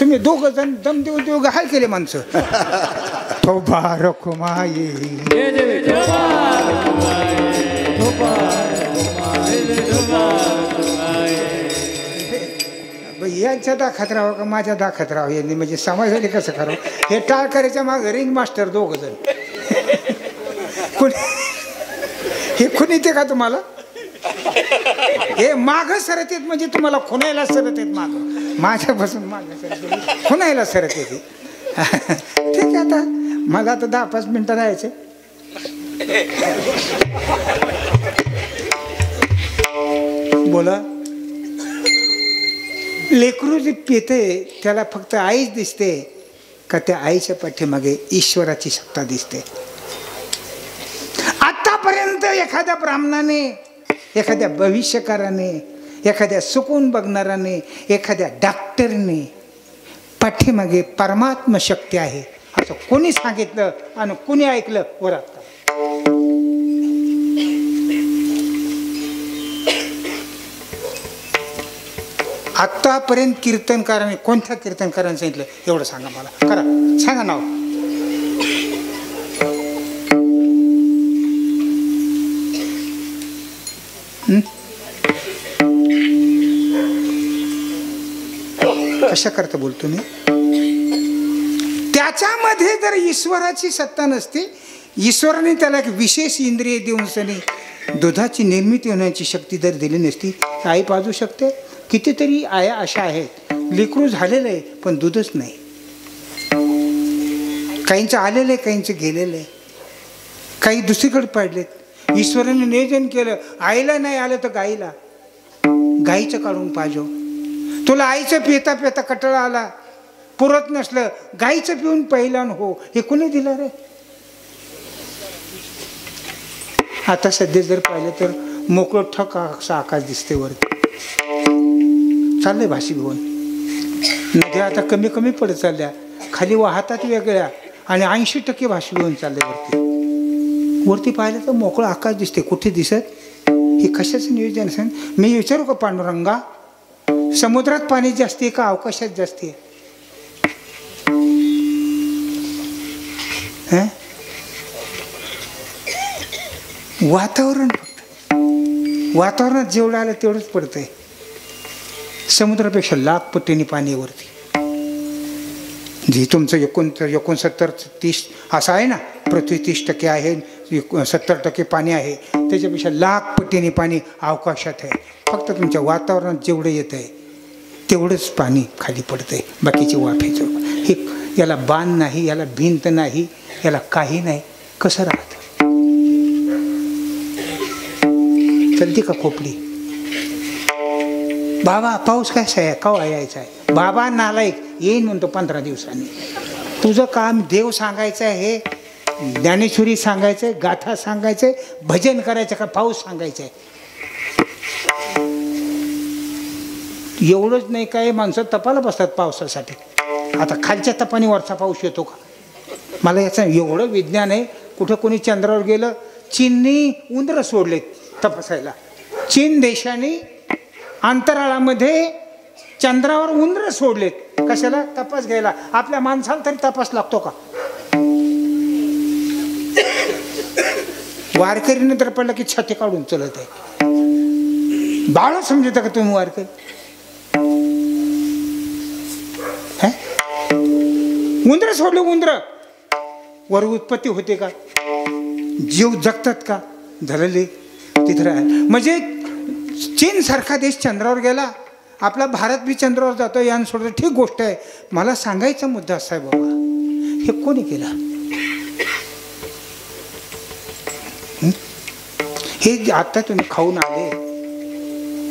तुम्ही दोघं जण दम देऊ देऊ हाय केले माणसं. थोबा रखुमाई यांच्या दाखात राहावं का माझ्या दाखात राहावं यांनी, म्हणजे समाजाने कसं करावं? हे टाळ करायच्या मागं रिंग मास्टर दोघं जण. हे खुनी ते का तुम्हाला? हे माग सरत येत म्हणजे तुम्हाला खुनायला सरत येत. माग माझ्यापासून माग सरत खुनायला सरत येते. ठीक आहे, आता मला आता 10-5 मिनिटं राहायचे. बोला. लेकरू जे पिते त्याला फक्त आईच दिसते का त्या आईच्या पाठीमागे ईश्वराची सत्ता दिसते? आतापर्यंत एखाद्या ब्राह्मणाने, एखाद्या भविष्यकाराने, एखाद्या सुकून बघणाराने, एखाद्या डॉक्टरने पाठीमागे परमात्मा शक्ती आहे असं कोणी सांगितलं आणि कोणी ऐकलं? वरात आतापर्यंत कीर्तनकाराने, कोणत्या कीर्तनकाराने सांगितलं एवढं सांगा मला. करा, सांगा नाव. कशा करता बोलतो मी? त्याच्यामध्ये जर ईश्वराची सत्ता नसते, ईश्वराने त्याला एक विशेष इंद्रिय देऊन सनी दुधाची निर्मिती होण्याची शक्ती जर दिली नसती, आई पाजू शकते? कितीतरी आया अशा आहेत लेकरू झालेलं आहे पण दूधच नाही. काहींचं आलेलं आहे, काहींचं गेलेलं आहे, काही दुसरीकडे पडलेत. ईश्वराने नियोजन केलं, आईला नाही आलं तर गाईला, गाईचं काढून पाजो. तुला आईचं पिता पिता कटाळा आला, पुरत नसलं गाईचं पिऊन पहिल्यान हो, हे कोणी दिलं रे? आता सध्या जर पाहिलं तर मोकळं ठक असं आकाश दिसते वरती. चाललंय भाषीभवन. नद्या आता कमी कमी पडत चालल्या, खाली वाहतात वेगळ्या, आणि 80% भाषीभवन चाललंय वरती. वरती पाहिलं तर मोकळं आकाश दिसते, कुठे दिसत? हे कशाचं नियोजन असेल? मी विचारू का पांडुरंगा, समुद्रात पाणी जास्त आहे का अवकाशात जास्त आहे? वातावरण, फक्त वातावरणात जेवढं आलं तेवढंच पडतंय. समुद्रापेक्षा लाख पटीने पाणी वरती. जे तुमचं 69-30 असं आहे ना, पृथ्वी 30% आहे, 70% पाणी आहे, त्याच्यापेक्षा लाख पटीने पाणी अवकाशात आहे. फक्त तुमच्या वातावरणात जेवढं येत आहे तेवढंच पाणी खाली पडतंय, बाकीचे वाफेचं. हे याला बाण नाही, याला भिंत नाही, याला काही नाही. कसं राहतं? चलती का खोपडी? बाबा पाऊस कसा आहे, केव्हा यायचा आहे? बाबा नालायक, येईन म्हणतो 15 दिवसांनी. तुझं काम देव सांगायचं आहे, ज्ञानेश्वरी सांगायचंय, गाथा सांगायचंय, भजन करायचं का पाऊस सांगायचं आहे? एवढंच नाही काय, माणसं तपाला बसतात पावसासाठी. आता खालच्या तपाने वरचा पाऊस येतो का? मला याचं एवढं विज्ञान आहे. कुठं कोणी चंद्रावर गेलं, चीननी उंदरं सोडलेत तपासायला. चीन देशाने अंतराळामध्ये चंद्रावर उंदरं सोडलेत कशाला तपास घ्यायला आपल्या माणसाला तरी तपास लागतो का वारकरीने तर पडलं की छाती काढून चलत आहे बाळ समजता का तुम्ही वारकरी उंदरं सोडले उंदरं वर उत्पत्ती होते का जीव जगतात का झालेले तिथं म्हणजे चीन सारखा देश चंद्रावर गेला आपला भारत बी चंद्रावर जातो यान सोडतं ठीक गोष्ट आहे मला सांगायचा मुद्दा असा आहे बाबा हे कोणी केला हे आता तुम्ही खाऊन आले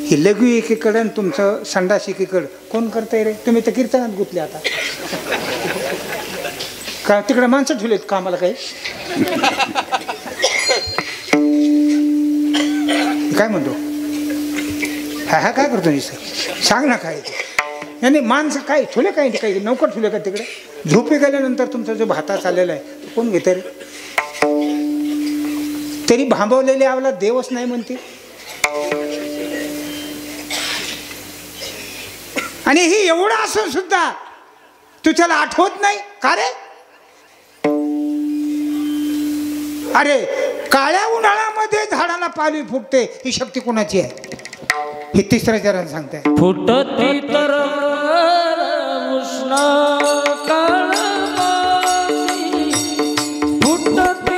हे लघु एकीकडे आणि तुमचं संडास एकीकडं कोण करताय रे तुम्ही तर कीर्तनात गुंतले आता का तिकडे माणसं ठेवलेत का आम्हाला काही काय म्हणतो हा काय करतो सांग ना काय नाही माणसं काय ठेवले काय काही नौकर ठेवले का तिकडे झोपे गेल्यानंतर तुमचा जो भाता चाललेला आहे कोण घेत रे तरी भांबवलेले आवला देवच नाही म्हणते आणि हे एवढं असून सुद्धा तू त्याला आठवत नाही का रे अरे काळ्या उन्हाळ्यामध्ये झाडाला पालवी फुटते ही शक्ती कोणाची आहे हे तिसऱ्या चरण सांगताय फुटती तर उष्ण काळमाती फुटती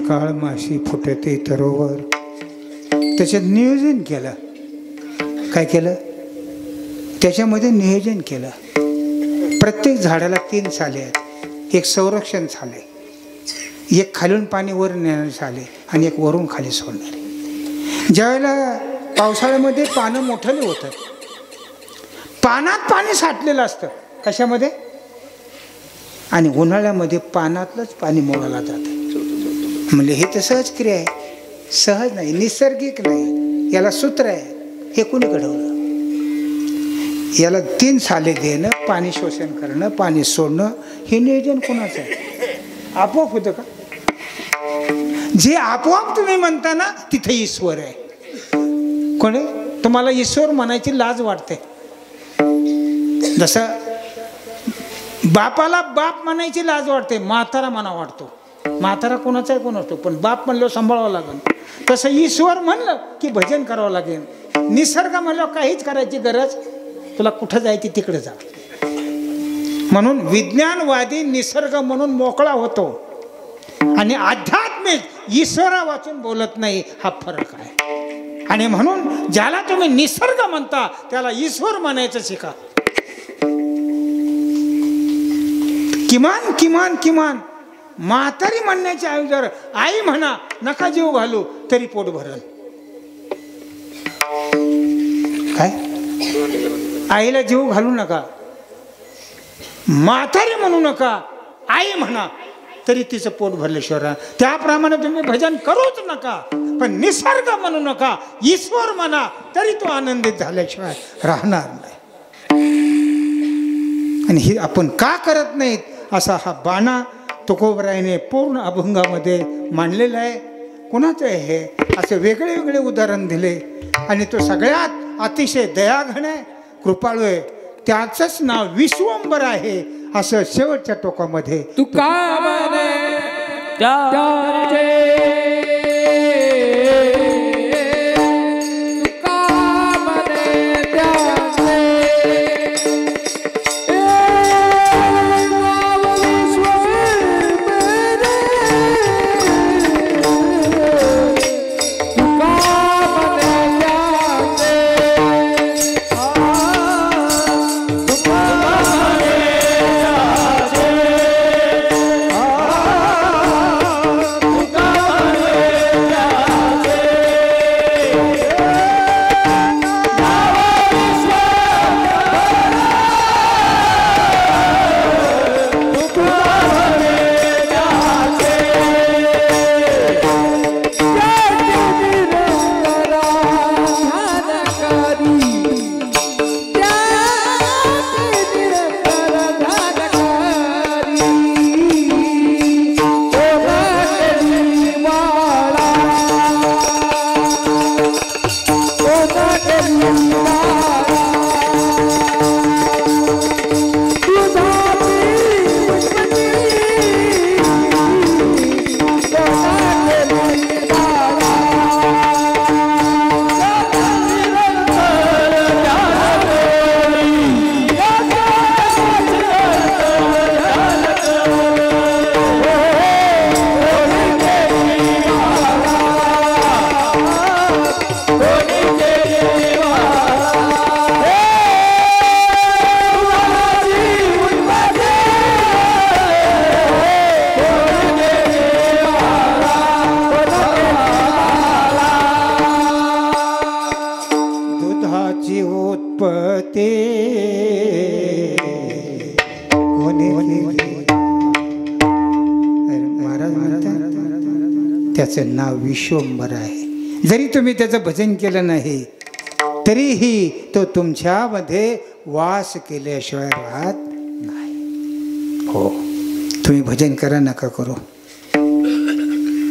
काळ माशी फुटते तरोवर त्याच्यात नियोजन केलं काय केलं त्याच्यामध्ये नियोजन केलं प्रत्येक झाडाला 3 साले आहेत एक संरक्षण साले एक खालून पाणी वर नेणारे साले आणि एक वरून खाली सोडणारे ज्यावेळेला पावसाळ्यामध्ये पानं मोठले होतात पानात पाणी साठलेलं असतं कशामध्ये आणि उन्हाळ्यामध्ये पानातलंच पाणी मोडायला जातं म्हणजे हे तर सहज क्रिया आहे सहज नाही निसर्गिक नाही याला सूत्र आहे हे कोणी घडवलं याला 3 साले देणं पाणी शोषण करणं पाणी सोडणं हे नियोजन कोणाचं आहे आपोआप होतं का जे आपोआप तुम्ही म्हणता ना तिथे ईश्वर आहे कोणी तुम्हाला ईश्वर म्हणायची लाज वाटते जसं बापाला बाप म्हणायची लाज वाटते म्हातारा म्हणा वाटतो म्हातारा कोणाचा आहे कोण असतो पण बाप म्हणलं सांभाळावं लागेल तसं ईश्वर म्हणलं की भजन करावं लागेल निसर्ग म्हणलं काहीच करायची गरज तुला कुठं जायची तिकडे जा म्हणून विज्ञानवादी निसर्ग म्हणून मोकळा होतो आणि आध्यात्मिक ईश्वरा वाचून बोलत नाही हा फरक आहे आणि म्हणून ज्याला तुम्ही निसर्ग म्हणता त्याला ईश्वर म्हणायचं शिका किमान किमान किमान म्हातारी म्हणण्याच्या ऐवजी आई म्हणा नका जीव घालू तरी पोट भरल काय आईला जीव घालू नका म्हातारी म्हणू नका आई म्हणा तरी तिचं पोट भरल्याशिवाय त्याप्रमाणे तुम्ही भजन करूच नका पण निसर्ग म्हणू नका ईश्वर म्हणा तरी तो आनंदित झाल्याशिवाय राहणार नाही आणि ही आपण का करत नाहीत असा हा बाणा तुकोबरायाने पूर्ण अभंगामध्ये मांडलेला आहे. कुणाचं आहे हे असे वेगळे वेगळे उदाहरण दिले. आणि तो सगळ्यात अतिशय दयाघन आहे, कृपाळू आहे, त्याचंच नाव विश्वंभर आहे असं शेवटच्या टोकामध्ये तुका म्हणे त्याचे तुका म्हणे त्याचे त्याचं नाव विश्वंभर आहे. जरी तुम्ही त्याचं भजन केलं नाही तरीही तो तुमच्यामध्ये वास केल्याशिवाय राहत नाही. हो, तुम्ही भजन करा नका करू,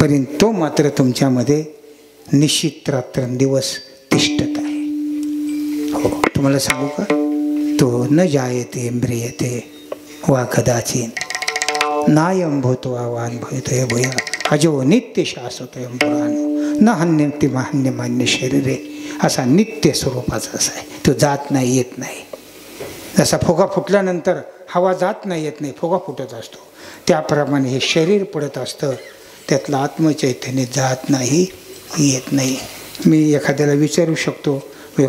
परंतु तो मात्र तुमच्यामध्ये निश्चित रात्रंदिवस तिष्ठत आहे. हो, तुम्हाला सांगू का, तो न जायते म्रियते वा कदाचित नायम भूत्वा वान भूतय भूया अजो नित्य शाश्वतयम पुराण न हन्यंती मान्य मान्य शरीरे. असा नित्य स्वरूपाचा असा आहे. तो जात नाही येत नाही. जसा फुगा फुटल्यानंतर हवा जात नाही येत नाही, फुगा फुटत असतो, त्याप्रमाणे हे शरीर पडत असतं, त्यातलं आत्मचैतन्य जात नाही येत नाही. मी एखाद्याला विचारू शकतो,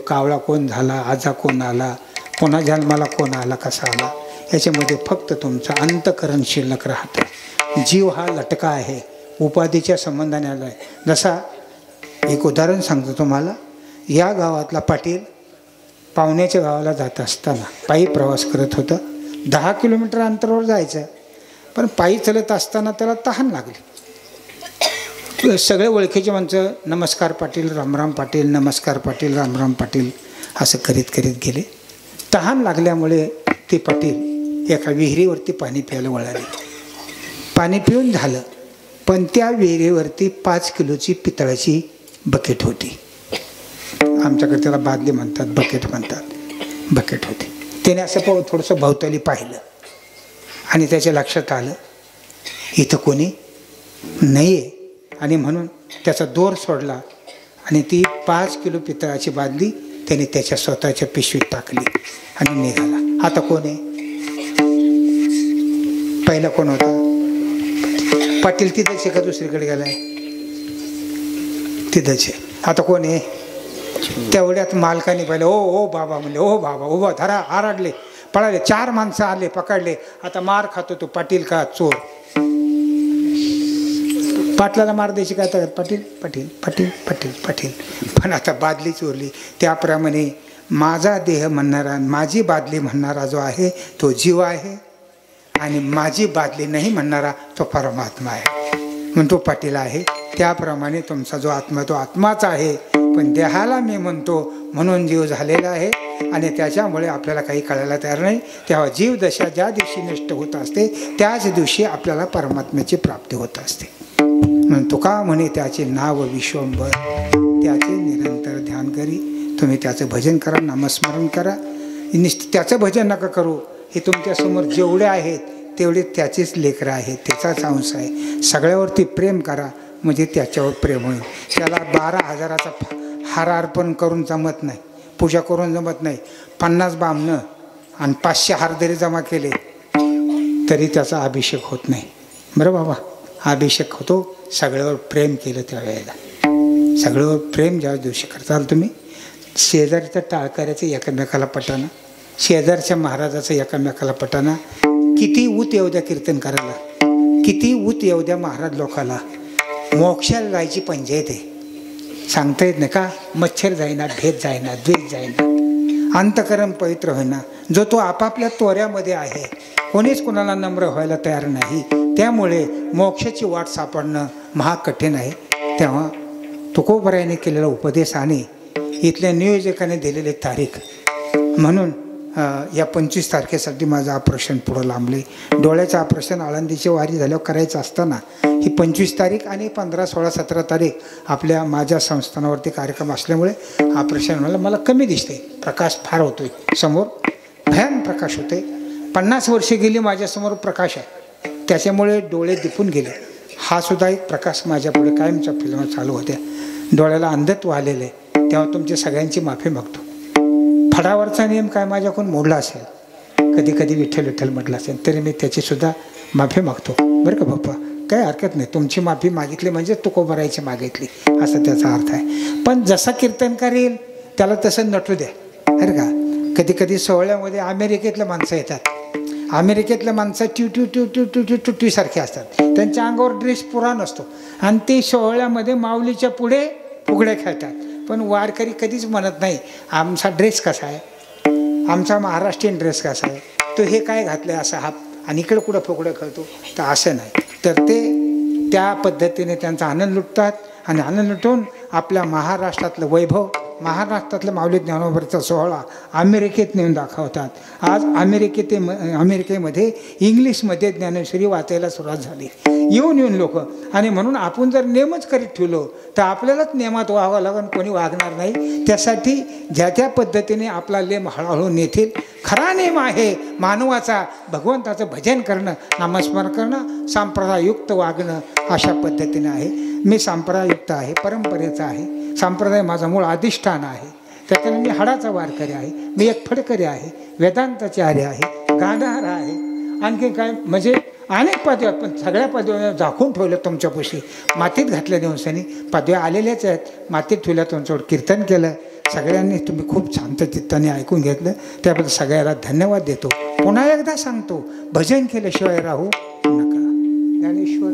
कावळा कोण झाला, आजा कोण आला, पुन्हा जन्माला कोण आला, कसा आला, याच्यामध्ये फक्त तुमचं अंतःकरण शिल्लक राहतं. जीव हा लटका आहे, उपाधीच्या संबंधाने आला आहे. जसा एक उदाहरण सांगतो तुम्हाला. या गावातला पाटील पाहुण्याच्या गावाला जात असताना पायी प्रवास करत होता. 10 किलोमीटर अंतरावर जायचं, पण पायी चालत असताना त्याला तहान लागली. सगळे ओळखीचे माणसं नमस्कार पाटील, रामराम पाटील, नमस्कार पाटील, रामराम पाटील असं करीत करीत गेले. तहान लागल्यामुळे ते पाटील एका विहिरीवरती पाणी प्यायला वळाले. पाणी पिऊन झालं, पण त्या विहिरीवरती 5 किलोची पितळाची बकेट होती. आमच्याकडे त्याला बादली म्हणतात, बकेट म्हणतात. बकेट होती. त्याने असं थोडंसं भोवताली पाहिलं आणि त्याच्या लक्षात आलं इथं कोणी नाही आहे, आणि म्हणून त्याचा दोर सोडला आणि ती 5 किलो पितळाची बादली त्याने त्याच्या स्वतःच्या पिशवीत टाकली आणि निघाला. आता कोण आहे? पहिला कोण होता? पाटील. तिथंच आहे का दुसरीकडे गेलाय? तिथंच आहे. आता कोण आहे? तेवढ्यात मालकाने पाहिलं. ओ बाबा म्हणले, ओ बाबा उभा धरा. आरडले, पळाले. 4 माणसं आले, पकडले. आता मार खातो तो पाटील का चोर? पाटलाला मार द्यायची काय तर पाटील पाटील पाटील पाटील पाटील. पण आता बादली चोरली. त्याप्रमाणे माझा देह म्हणणारा, माझी बादली म्हणणारा जो आहे तो जीव आहे, आणि माझी बादली नाही म्हणणारा तो परमात्मा आहे, म्हणून तो पाटील आहे. त्याप्रमाणे तुमचा जो आत्मा तो आत्माच आहे, पण देहाला मी म्हणतो म्हणून जीव झालेला आहे. आणि त्याच्यामुळे आपल्याला काही कळायला तयार नाही. तेव्हा जीवदशा ज्या दिवशी नष्ट होत असते त्याच दिवशी आपल्याला परमात्म्याची प्राप्ती होत असते. म्हणून तुका म्हणे त्याचे नाव विश्वंभर, त्याचे निरंतर ध्यान करी. तुम्ही त्याचं भजन करा, नामस्मरण करा. त्याचं भजन नका करू. हे तुमच्यासमोर जेवढे आहेत तेवढे त्याचेच लेकरं आहेत, त्याचाच अंश आहे. सगळ्यावरती प्रेम करा म्हणजे त्याच्यावर प्रेम होईल. त्याला 12,000चा हार अर्पण करून जमत नाही, पूजा करून जमत नाही. 50 बामणं आणि 500 हार जरी जमा केले तरी त्याचा अभिषेक होत नाही. बरं बाबा, अभिषेक होतो सगळ्यावर प्रेम केलं त्यावेळेला. सगळ्यावर प्रेम ज्या दिवशी करताल तुम्ही, शेजारच्या टाळकऱ्याचं एकमेकाला पटाना, शेजारच्या महाराजाचं एकमेकाला पटाना. किती ऊत येऊ द्या कीर्तन करायला, किती ऊत येऊ द्या महाराज लोकाला, मोक्षाला जायची पंचायत आहे. सांगता येत नाही का? मच्छर जाईना, भेद जाईना, द्वेष जाईना, अंतकरण पवित्र होईना. जो तो आपापल्या तोऱ्यामध्ये आहे, कोणीच कोणाला नम्र व्हायला तयार नाही. त्यामुळे मोक्षाची वाट सापडणं महाकठीण आहे. तेव्हा तुकोबरायाने केलेला उपदेश आणि इथल्या नियोजकाने दिलेली तारीख, म्हणून या 25 तारखेसाठी माझं ऑपरेशन पुढं लांबले. डोळ्याचं ऑपरेशन आळंदीची वारी झाल्यावर करायचं असताना ही 25 तारीख आणि 15, 16, 17 तारीख आपल्या माझ्या संस्थानावरती कार्यक्रम असल्यामुळे ऑपरेशन मला कमी दिसते. प्रकाश फार होतोय समोर, भयान प्रकाश होते. 50 वर्षे गेली माझ्यासमोर प्रकाश आहे, त्याच्यामुळे डोळे दिपून गेले. हा सुद्धा एक प्रकाश माझ्या पुढे कायमच्या फिल्म चालू होत्या. डोळ्याला अंधत्व आलेलं आहे. तेव्हा तुमची सगळ्यांची माफी मागतो. फडावरचा नियम काय माझ्याकडून मोडला असेल, कधी कधी विठ्ठल विठ्ठल म्हटलं असेल, तरी मी त्याचीसुद्धा माफी मागतो. बरं का बाप्पा, काही हरकत नाही. तुमची माफी मागितली म्हणजे तुकोबरायची मागितली असं त्याचा अर्थ आहे. पण जसा कीर्तन करेल त्याला तसं नटू द्या. बरं का, कधी कधी सोहळ्यामध्ये अमेरिकेतल्या माणसं येतात. अमेरिकेतल्या माणसं ट्यूसारखे असतात. त्यांच्या अंगावर ड्रेस पुरा नसतो आणि ते सोहळ्यामध्ये माऊलीच्या पुढे फुगड्या खेळतात. पण वारकरी कधीच म्हणत नाही आमचा ड्रेस कसा आहे, आमचा महाराष्ट्रीयन ड्रेस कसा आहे, तो हे काय घातलं आहे असा हा, आणि इकडं कुठं फुगड्या खेळतो. तर असं नाही. तर ते त्या पद्धतीने त्यांचा आनंद लुटतात आणि आनंद लुटून आपल्या महाराष्ट्रातलं वैभव, महाराष्ट्रातलं माऊली ज्ञानोबाचा सोहळा अमेरिकेत नेऊन दाखवतात. आज अमेरिकेमध्ये इंग्लिशमध्ये ज्ञानेश्वरी वाचायला सुरुवात झाली, येऊन लोक. आणि म्हणून आपण जर नियमच करीत ठेवलो तर आपल्यालाच नियमात व्हावं लागेल, कोणी वागणार नाही. त्यासाठी ज्या त्या पद्धतीने आपला लेम हळूहळू नेतील. खरा नेम आहे मानवाचा भगवंताचं भजन करणं, नामस्मरण करणं, संप्रदाययुक्त वागणं, अशा पद्धतीने आहे. मी संप्रदाययुक्त आहे, परंपरेचा आहे. संप्रदाय माझा मूळ अधिष्ठान आहे. त्याच्याने मी हाडाचा वारकरी आहे, मी एक फडकरी आहे, वेदांताचे आर्य आहे, गांधार आहे, आणखी काय म्हणजे अनेक पदव्या. पण सगळ्या पदव्या झाकून ठेवल्या तुमच्यापाशी, मातीत घातल्या दिवसांनी. पदव्या आलेल्याच आहेत, मातीत ठेवल्या. तुमच्यावर कीर्तन केलं सगळ्यांनी, तुम्ही खूप शांत चित्ताने ऐकून घेतलं, त्याबद्दल सगळ्याला धन्यवाद देतो. पुन्हा एकदा सांगतो, भजन केल्याशिवाय राहू नका. ज्ञानेश्वर